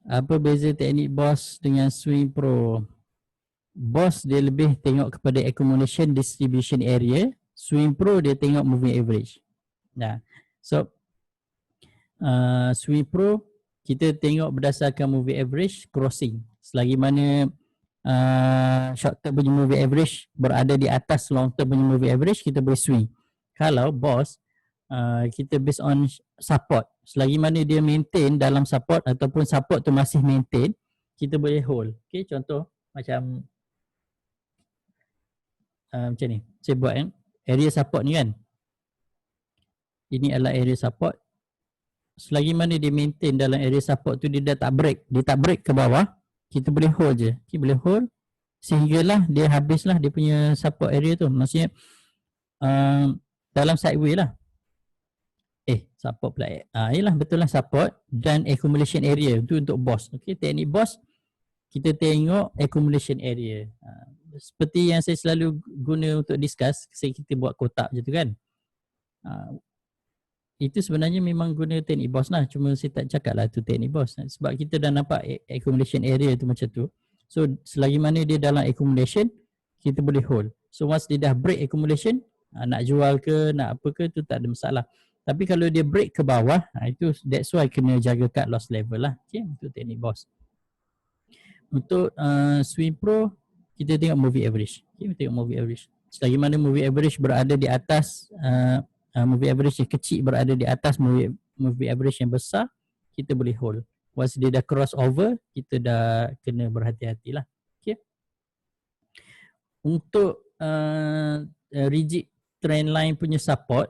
Apa beza teknik BOS dengan Swing Pro? BOS dia lebih tengok kepada accumulation distribution area. Swing Pro dia tengok moving average. Nah, so Swing Pro kita tengok berdasarkan moving average crossing. Selagi mana short term punya moving average berada di atas long term punya moving average, kita boleh swing. Kalau BOS kita based on support. Selagi mana dia maintain dalam support ataupun support tu masih maintain, kita boleh hold. Okay, contoh macam macam ni. Saya buat area support ni kan. Ini adalah area support. Selagi mana dia maintain dalam area support tu, dia dah tak break. Dia tak break ke bawah, kita boleh hold je. Okay, boleh hold sehinggalah dia habislah dia punya support area tu. Maksudnya dalam sideway lah. Support pula. Yelah betul lah, support dan accumulation area tu untuk BOS. Okay, teknik BOS kita tengok accumulation area. Seperti yang saya selalu guna untuk discuss, kita buat kotak je tu kan. Itu sebenarnya memang guna teknik BOS lah. Cuma saya tak cakap lah tu teknik BOS. Sebab kita dah nampak accumulation area tu macam tu. So selagi mana dia dalam accumulation, kita boleh hold. So once dia dah break accumulation, nak jual ke, nak apa ke, tu tak ada masalah. Tapi kalau dia break ke bawah, itu that's why kena jaga cut loss level lah. Okay, untuk teknik BOS. Untuk Swing Pro, kita tengok moving average. Okay, kita tengok moving average. Selagi mana moving average berada di atas, moving average yang kecil berada di atas moving average yang besar, kita boleh hold. Once dia dah cross over, kita dah kena berhati-hati lah. Okay. Untuk rigid trend line punya support,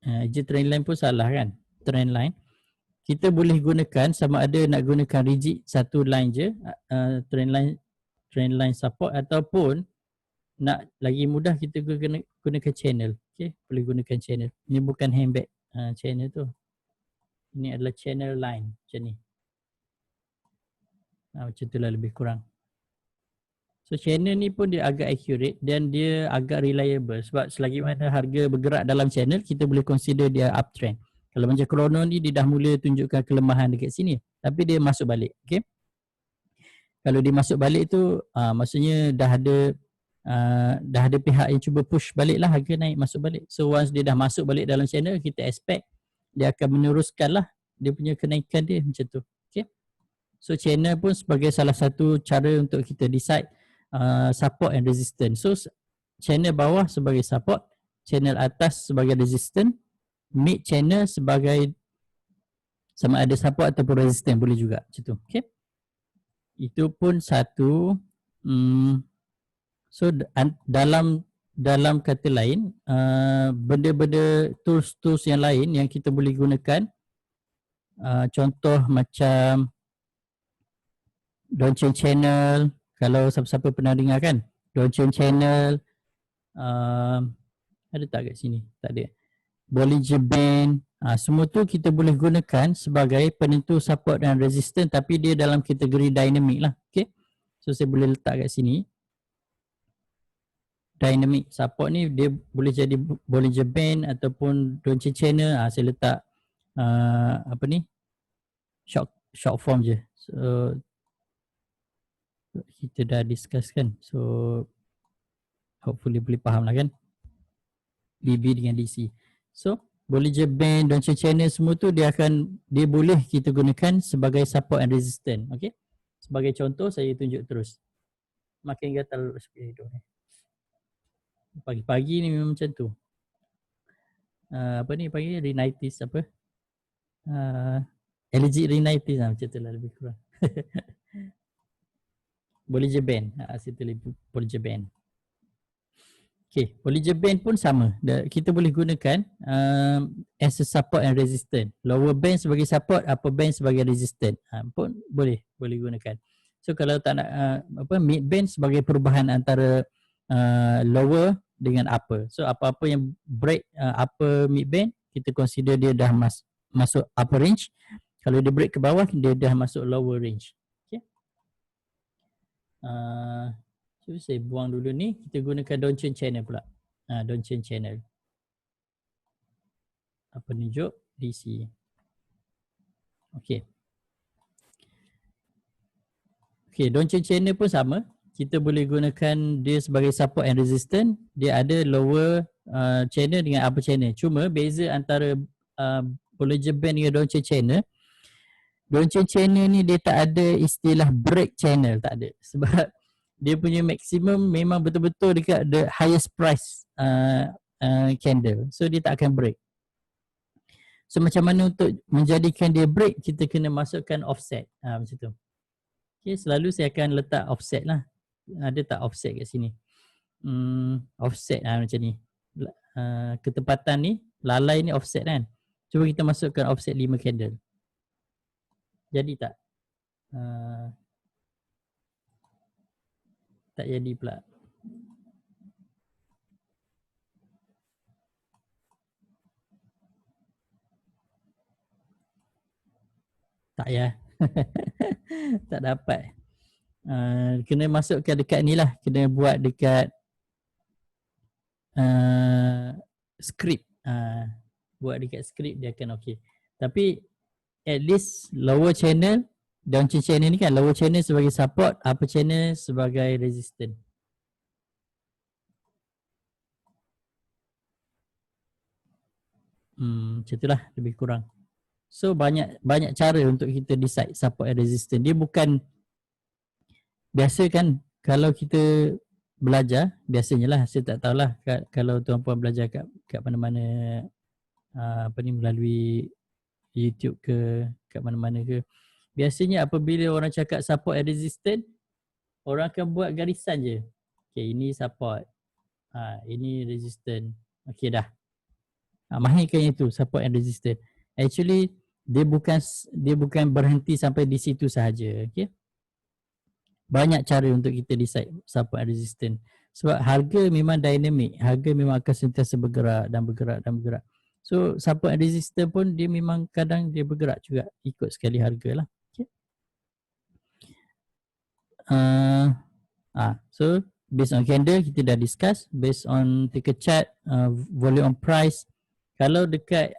je trend line pun salah kan, trend line kita boleh gunakan sama ada nak gunakan rigid satu line je, trend line support, ataupun nak lagi mudah kita gunakan channel. Okay, boleh gunakan channel. Ini bukan handbag channel tu, ini adalah channel line macam ni. Macam tu lah lebih kurang. So channel ni pun dia agak accurate dan dia agak reliable sebab selagi mana harga bergerak dalam channel, kita boleh consider dia uptrend. Kalau macam Chrono ni dia dah mula tunjukkan kelemahan dekat sini tapi dia masuk balik. Okay? Kalau dia masuk balik tu maksudnya dah ada pihak yang cuba push balik lah harga naik masuk balik. So once dia dah masuk balik dalam channel, kita expect dia akan meneruskan lah dia punya kenaikan dia macam tu. Okay? So channel pun sebagai salah satu cara untuk kita decide support and resistance. So channel bawah sebagai support, channel atas sebagai resistance, mid channel sebagai sama ada support ataupun resistance boleh juga macam tu. Okay? Itu pun satu. So dalam kata lain, benda-benda tools yang lain yang kita boleh gunakan, contoh macam Donchian channel. Kalau siapa-siapa pernah dengar kan, Donchian channel, ada tak kat sini? Tak ada. Bollinger Band, semua tu kita boleh gunakan sebagai penentu support dan resistance, tapi dia dalam kategori dynamic lah. Okay? So saya boleh letak kat sini. Dynamic support ni dia boleh jadi Bollinger Band ataupun Donchian channel. Saya letak apa ni, short form je. So kita dah discuss kan, so hopefully boleh faham lah kan, DB dengan DC. So Bollinger Band, Donchian channel semua tu dia boleh kita gunakan sebagai support and resistance. Okay, sebagai contoh saya tunjuk terus. Makin gatal hidung ni. Pagi-pagi ni memang macam tu. Apa ni pagi rhinitis apa, allergic rhinitis macam tu lah lebih kurang. Bollinger Band, situ Bollinger Band. Okay, Bollinger Band pun sama. Kita boleh gunakan as a support and resistance. Lower band sebagai support, upper band sebagai resistance. Pun boleh gunakan. So kalau tak nak mid band sebagai perubahan antara lower dengan upper. So apa-apa yang break upper mid band, kita consider dia dah masuk upper range. Kalau dia break ke bawah, dia dah masuk lower range. Okay. Cuba saya buang dulu ni, kita gunakan Donchian channel pula. Donchian channel. Penunjuk DC. Okey. Okey, Donchian channel pun sama. Kita boleh gunakan dia sebagai support and resistance. Dia ada lower channel dengan upper channel. Cuma beza antara Bollinger Band dengan Donchian channel, Donchian channel ni dia tak ada istilah break channel, tak ada. Sebab dia punya maksimum memang betul-betul dekat the highest price candle. So dia tak akan break. So macam mana untuk menjadikan dia break, kita kena masukkan offset. Macam tu. Okay, selalu saya akan letak offset lah. Ada tak offset kat sini? Offset macam ni. Ketepatan ni, lalai ni offset kan. Cuba kita masukkan offset 5 candle. Jadi tak? Tak jadi pula. Tak ya. Tak dapat. Kena masukkan dekat ni lah. Kena buat dekat script. Buat dekat script dia akan okey. Tapi at least lower channel, Donchian channel ni kan, lower channel sebagai support, upper channel sebagai resistance. Macam itulah lebih kurang. So banyak cara untuk kita decide support and resistance. Dia bukan biasa kan, kalau kita belajar, biasanya lah, saya tak tahulah kalau tuan-puan belajar kat mana-mana melalui YouTube ke, kat mana-mana ke. Biasanya apabila orang cakap support and resistance, orang akan buat garisan je. Okay, ini support, ini resistance. Okay dah. Mahirkan itu support and resistance. Actually dia bukan berhenti sampai di situ sahaja. Okay. Banyak cara untuk kita decide support and resistance. Sebab harga memang dynamic, harga memang akan sentiasa bergerak dan bergerak dan bergerak. So support and resistance pun dia memang kadang dia bergerak juga ikut sekali harga lah. Okay. So based on candle kita dah discuss. Based on take a chart, volume on price. Kalau dekat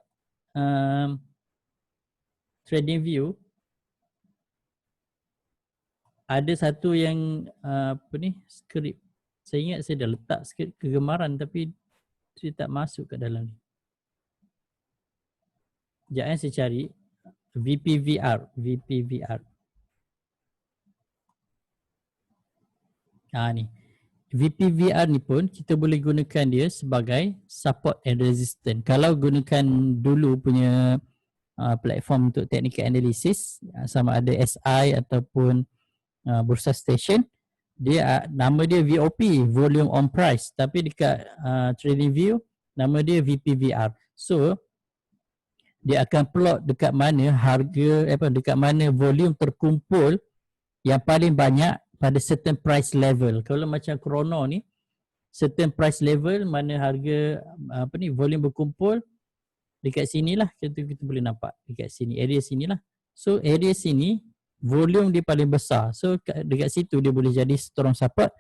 trading view, ada satu yang script. Saya ingat saya dah letak script kegemaran tapi dia tak masuk ke dalam ni. Sekejap saya cari VPVR. Ni. VPVR ni pun kita boleh gunakan dia sebagai support and resistance. Kalau gunakan dulu punya platform untuk technical analysis, sama ada SI ataupun Bursa Station, dia nama dia VOP, volume on price, tapi dekat trading view nama dia VPVR. So dia akan plot dekat mana harga dekat mana volume terkumpul yang paling banyak pada certain price level. Kalau macam Chrono ni, certain price level mana harga volume berkumpul dekat sinilah, kita boleh nampak dekat sini, area sinilah. So area sini volume dia paling besar. So dekat situ dia boleh jadi strong support,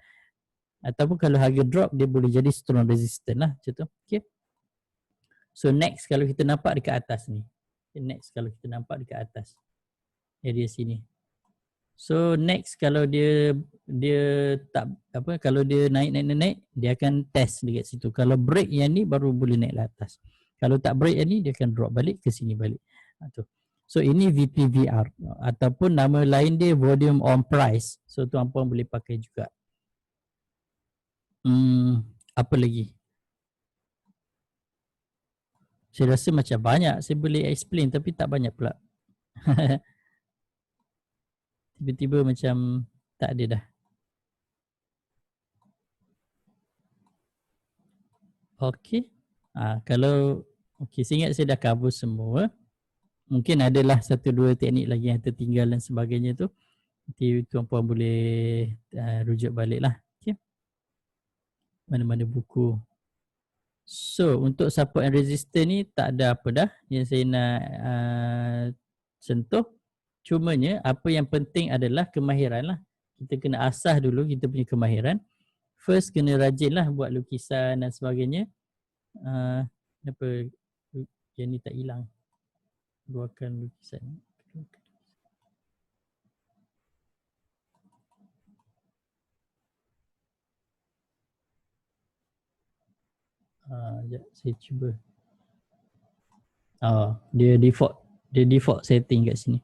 ataupun kalau harga drop dia boleh jadi strong resistance lah macam tu. Okay. So next kalau kita nampak dekat atas ni. Next kalau kita nampak dekat atas area sini. So next kalau dia tak kalau dia naik dia akan test dekat situ. Kalau break yang ni baru boleh naik ke atas. Kalau tak break yang ni dia akan drop balik ke sini balik. Tu. So ini VPVR ataupun nama lain dia volume on price. So tuan-puan boleh pakai juga. Apa lagi? Saya rasa macam banyak saya boleh explain tapi tak banyak pula. Tiba-tiba macam tak ada dah. Okey. Kalau okey, saya ingat saya dah cover semua. Mungkin adalah satu dua teknik lagi yang tertinggal dan sebagainya tu. Nanti tuan-puan boleh rujuk balik lah. Okay. Mana-mana buku. So untuk support and resistance ni tak ada apa dah yang saya nak sentuh. Cumanya apa yang penting adalah kemahiran lah. Kita kena asah dulu kita punya kemahiran. First kena rajin lah buat lukisan dan sebagainya. Kenapa yang ni tak hilang? Keluarkan lukisan. Sekejap saya cuba. Dia default setting kat sini.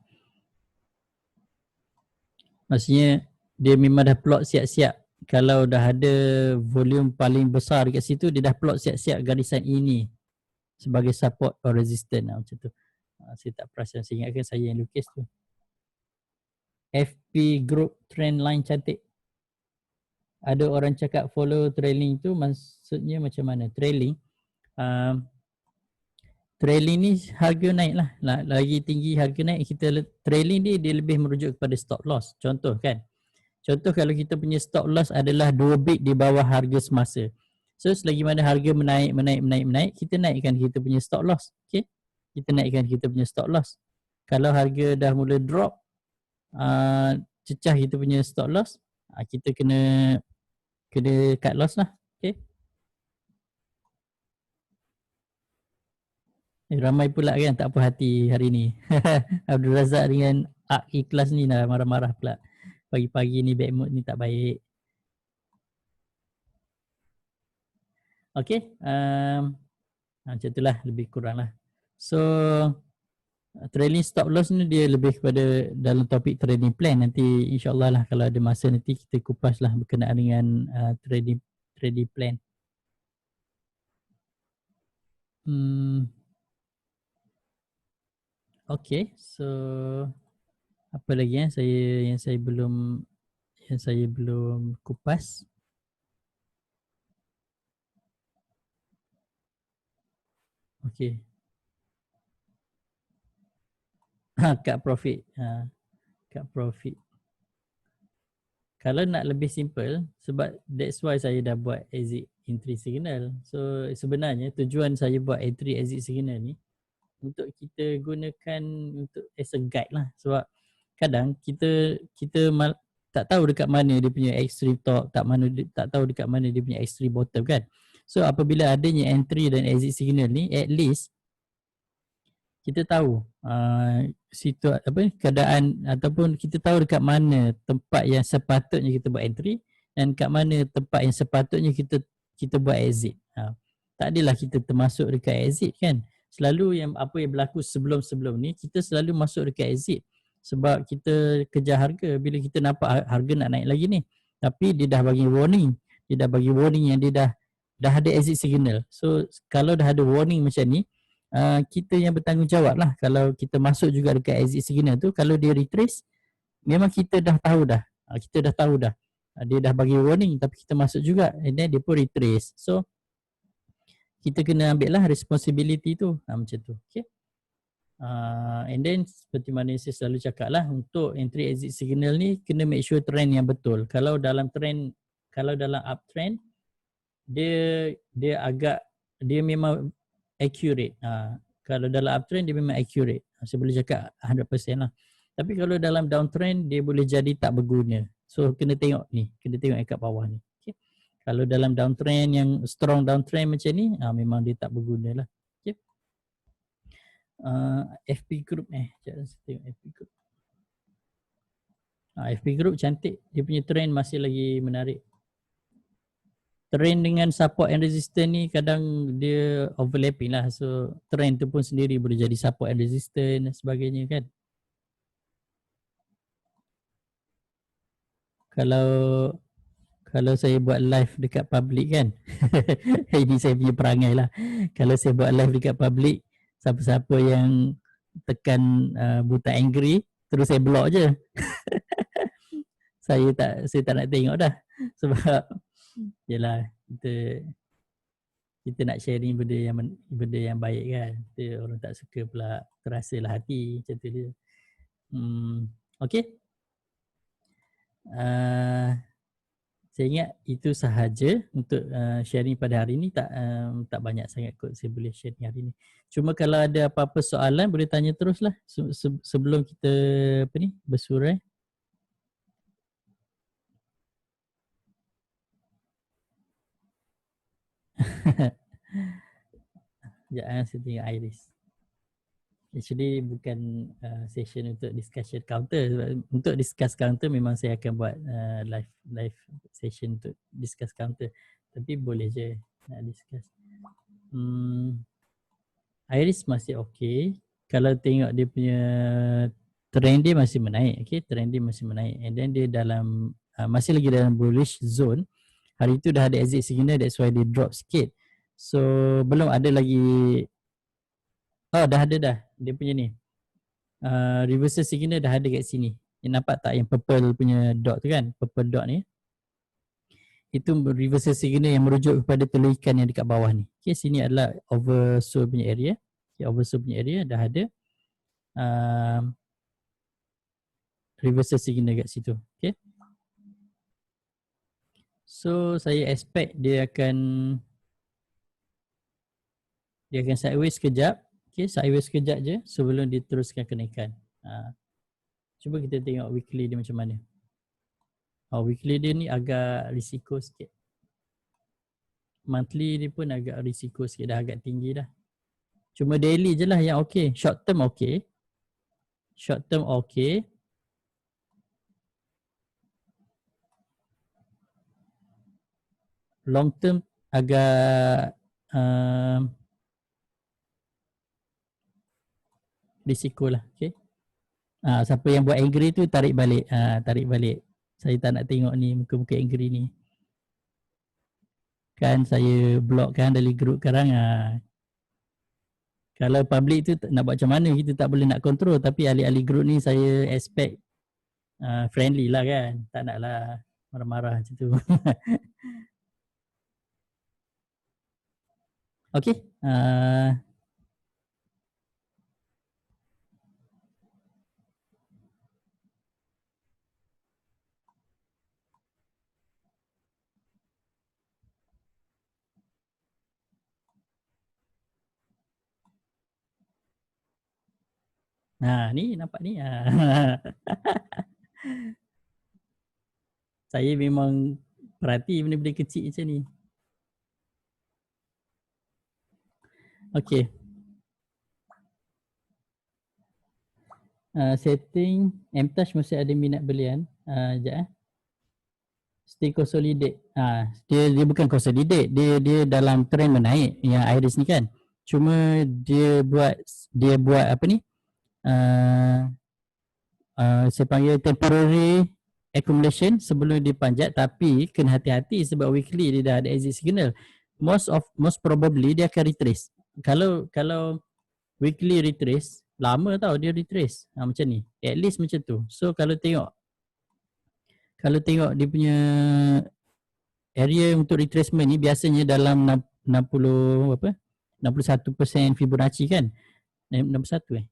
Maksudnya dia memang dah plot siap-siap. Kalau dah ada volume paling besar dekat situ, dia dah plot siap-siap garisan ini sebagai support or resistance macam tu. Saya tak perasan, saya ingatkan saya yang lukis tu. FP group trend line cantik. Ada orang cakap follow trailing tu maksudnya macam mana? Trailing trailing ni harga naik lah. Lagi tinggi harga naik, kita trailing dia lebih merujuk kepada stop loss. Contoh kan. Contoh kalau kita punya stop loss adalah 2 bit di bawah harga semasa. So selagi mana harga menaik, kita naikkan kita punya stop loss. Okay. Kita naikkan kita punya stop loss. Kalau harga dah mula drop, cecah kita punya stop loss, kita kena cut loss lah. Okay. Ramai pula kan tak puas hati hari ni. Abdul Razak dengan ikhlas ni dah marah-marah pula. Pagi-pagi ni bad mood ni tak baik. Okay. Macam itulah lebih kurang lah. So trailing stop loss ni dia lebih kepada dalam topik trading plan. Nanti insyaAllah lah kalau ada masa nanti kita kupas lah berkenaan dengan trading plan. Okay, so apa lagi yang saya belum kupas? Okay. Cut profit. Cut profit. Kalau nak lebih simple, sebab that's why saya dah buat exit entry signal. So sebenarnya tujuan saya buat entry exit signal ni untuk kita gunakan untuk as a guide lah. Sebab kadang kita tak tahu dekat mana dia punya extreme top, tak tahu dekat mana dia punya extreme bottom kan. So apabila adanya entry dan exit signal ni, at least kita tahu keadaan ataupun kita tahu dekat mana tempat yang sepatutnya kita buat entry dan kat mana tempat yang sepatutnya kita buat exit. Tak adalah kita termasuk dekat exit kan. Selalu yang apa yang berlaku sebelum ni kita selalu masuk dekat exit sebab kita kejar harga. Bila kita nampak harga nak naik lagi ni, tapi dia dah bagi warning. Dia dah bagi warning yang dia dah ada exit signal. So kalau dah ada warning macam ni, kita yang bertanggungjawab lah. Kalau kita masuk juga dekat exit signal tu, kalau dia retrace, memang kita dah tahu dah. Dia dah bagi warning tapi kita masuk juga and then dia pun retrace. So kita kena ambil lah responsibility tu. Macam tu. Okay. And then seperti mana saya selalu cakap lah, untuk entry exit signal ni kena make sure trend yang betul. Kalau dalam uptrend dia memang accurate. Kalau dalam uptrend dia memang accurate. Saya boleh cakap 100% lah. Tapi kalau dalam downtrend dia boleh jadi tak berguna. So kena tengok ni, kena tengok yang kat bawah ni. Okay. Kalau dalam downtrend yang strong downtrend macam ni, memang dia tak berguna lah. Okay. FP group saya tengok FP group. FP group cantik, dia punya trend masih lagi menarik. Trend dengan support and resistance ni kadang dia overlapping lah. So trend tu pun sendiri boleh jadi support and resistance dan sebagainya kan. Kalau saya buat live dekat public kan, ini saya punya perangai lah. Kalau saya buat live dekat public, siapa-siapa yang tekan butang angry, terus saya block je. saya tak nak tengok dah. Sebab yelah, kita nak sharing benda yang baik kan. Kita orang tak suka pula terasalah hati macam tu dia. Okay. Saya ingat itu sahaja untuk sharing pada hari ini. Tak banyak sangat kot saya boleh sharing hari ini. Cuma kalau ada apa-apa soalan boleh tanya teruslah sebelum kita bersurai. Sekejap saya tengok Iris. Actually bukan session untuk discussion counter. Untuk discuss counter memang saya akan buat live session untuk discuss counter. Tapi boleh je nak discuss. Iris masih okay. Kalau tengok dia punya trend dia masih menaik. Okay, trend dia masih menaik. And then dia dalam masih lagi dalam bullish zone. Hari tu dah ada exit signal, that's why dia drop sikit. So belum ada lagi. Oh dah ada dah. Dia punya ni. Reversal signal dah ada kat sini. Nampak tak yang purple punya dot tu kan? Purple dot ni. Itu reversal signal yang merujuk kepada telur ikan yang dekat bawah ni. Okay, sini adalah oversold punya area. Okay, oversold punya area dah ada. Reversal signal kat situ. Okay. So saya expect dia akan sideways sekejap. Okay, sideways sekejap je sebelum dia teruskan kenaikan. Cuba kita tengok weekly dia macam mana. Weekly dia ni agak risiko sikit. Monthly dia pun agak risiko sikit, dah agak tinggi dah. Cuma daily je lah yang okay. Short term okay. Short term okay. Long term agak risiko lah. Okay. Siapa yang buat angry tu tarik balik. Tarik balik. Saya tak nak tengok ni muka-muka angry ni. Kan saya block kan dari group sekarang. Kalau public tu nak buat macam mana, kita tak boleh nak control. Tapi ahli-ahli group ni saya expect friendly lah kan. Tak nak lah marah-marah macam tu. Okay. Ni nampak ni. Saya memang perhati benda-benda kecil macam ni. Okay. Setting MTouch masih ada minat belian. Sekejap Stay consolidate. Dia bukan consolidate. Dia dalam trend menaik yang Iris ni kan. Cuma dia buat apa ni? Saya panggil temporary accumulation sebelum dia panjat, tapi kena hati-hati sebab weekly dia dah ada exit signal. Most probably dia akan retrace. Kalau weekly retrace, lama tau dia retrace. Macam ni. At least macam tu. So kalau tengok dia punya area untuk retracement ni biasanya dalam 61% Fibonacci kan. 61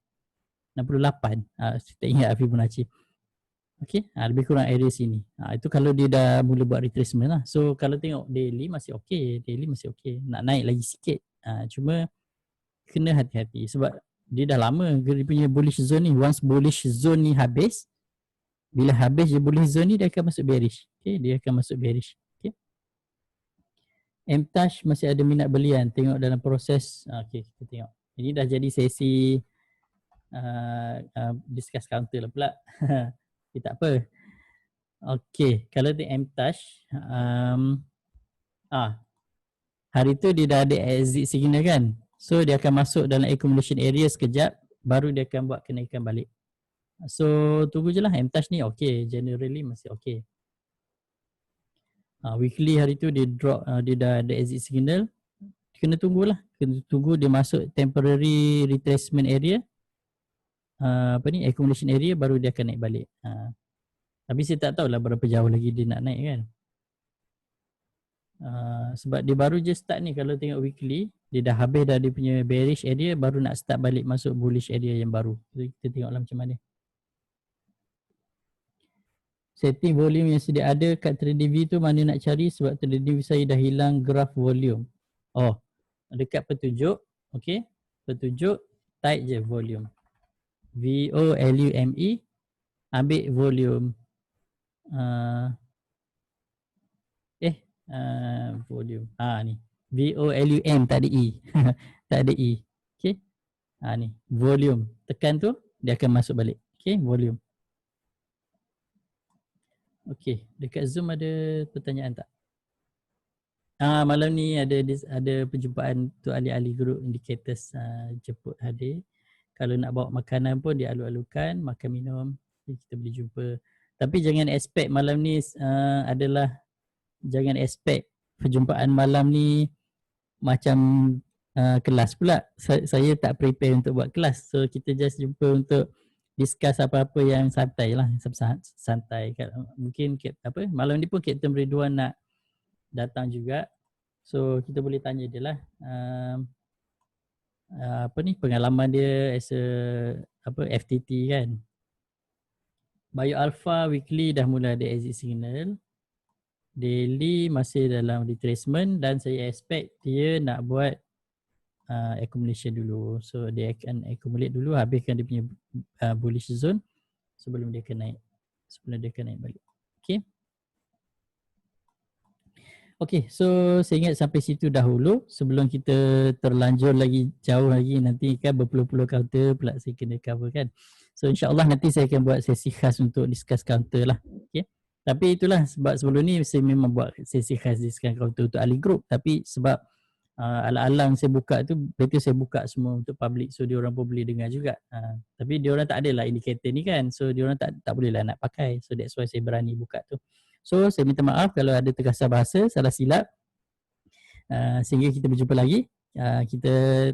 68. Saya tak ingat Fibonacci. Okay, lebih kurang area sini. Itu kalau dia dah mula buat retracement lah. So kalau tengok daily masih okay. Nak naik lagi sikit. Cuma kena hati-hati sebab dia dah lama dia punya bullish zone ni. Once bullish zone ni habis, bila habis je bullish zone ni, dia akan masuk bearish. Okay, dia akan masuk bearish. Okay. MTouch masih ada minat belian. Tengok dalam proses. Okay, kita tengok. Ini dah jadi sesi discuss counter lah pula. Tak apa. Okay, kalau di MTouch, hari tu dia dah ada exit signal kan. So dia akan masuk dalam accumulation area sekejap, baru dia akan buat kenaikan balik. So tunggu je lah. MTouch ni okay, generally masih okay. Weekly hari tu dia drop, dia dah ada exit signal. Kena tunggulah. Kena tunggu dia masuk temporary retracement area. Accumulation area, baru dia akan naik balik. Tapi saya tak tahulah berapa jauh lagi dia nak naik kan. Sebab dia baru je start ni. Kalau tengok weekly, dia dah habis dah dia punya bearish area, baru nak start balik masuk bullish area yang baru. Jadi kita tengoklah macam mana. Setting volume yang sedia ada kat TradingView tu mana nak cari, sebab TradingView saya dah hilang graf volume. Oh, dekat petunjuk, okey. Petunjuk, type je volume. VOLUME, ambil volume. Volume. Ni. VOLUM, tak ada E. Tak ada E. Okey. Ni, volume. Tekan tu, dia akan masuk balik. Okey, volume. Okey, dekat Zoom ada pertanyaan tak? Malam ni ada perjumpaan untuk ahli-ahli group indicators jemput hadir. Kalau nak bawa makanan pun dia alu-alukan, makan minum, kita boleh jumpa. Tapi jangan expect malam ni jangan expect perjumpaan malam ni macam kelas pula. Saya tak prepare untuk buat kelas. So kita just jumpa untuk discuss apa-apa yang santai lah, santai. Mungkin malam ni pun Captain Ridwan nak datang juga. So kita boleh tanya dia lah pengalaman dia as a FTT kan. Bio Alpha weekly dah mula ada exit signal. Daily masih dalam retracement dan saya expect dia nak buat accumulation dulu. So dia akan accumulate dulu, habiskan dia punya bullish zone sebelum dia akan naik balik. Okay. Okay, so saya ingat sampai situ dahulu sebelum kita terlanjur lagi jauh lagi, nanti kan berpuluh-puluh counter pula saya kena cover kan. So insyaAllah nanti saya akan buat sesi khas untuk discuss counter lah. Okay. Tapi itulah sebab sebelum ni saya memang buat sesi khas discuss counter untuk ahli group, tapi sebab alang-alang saya buka tu, better saya buka semua untuk public so diorang pun boleh dengar juga. Tapi diorang tak ada lah indicator ni kan, so diorang tak boleh lah nak pakai, so that's why saya berani buka tu. So saya minta maaf kalau ada terkasar bahasa, salah silap. Sehingga kita berjumpa lagi. Kita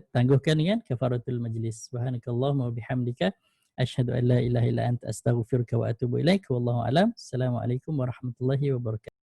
tangguhkan dengan kafaratul majlis. Subhanakallahumma wa bihamdika asyhadu an la ilaha illa anta astaghfiruka wa atubu ilaik. Wallahu alam. Assalamualaikum warahmatullahi wabarakatuh.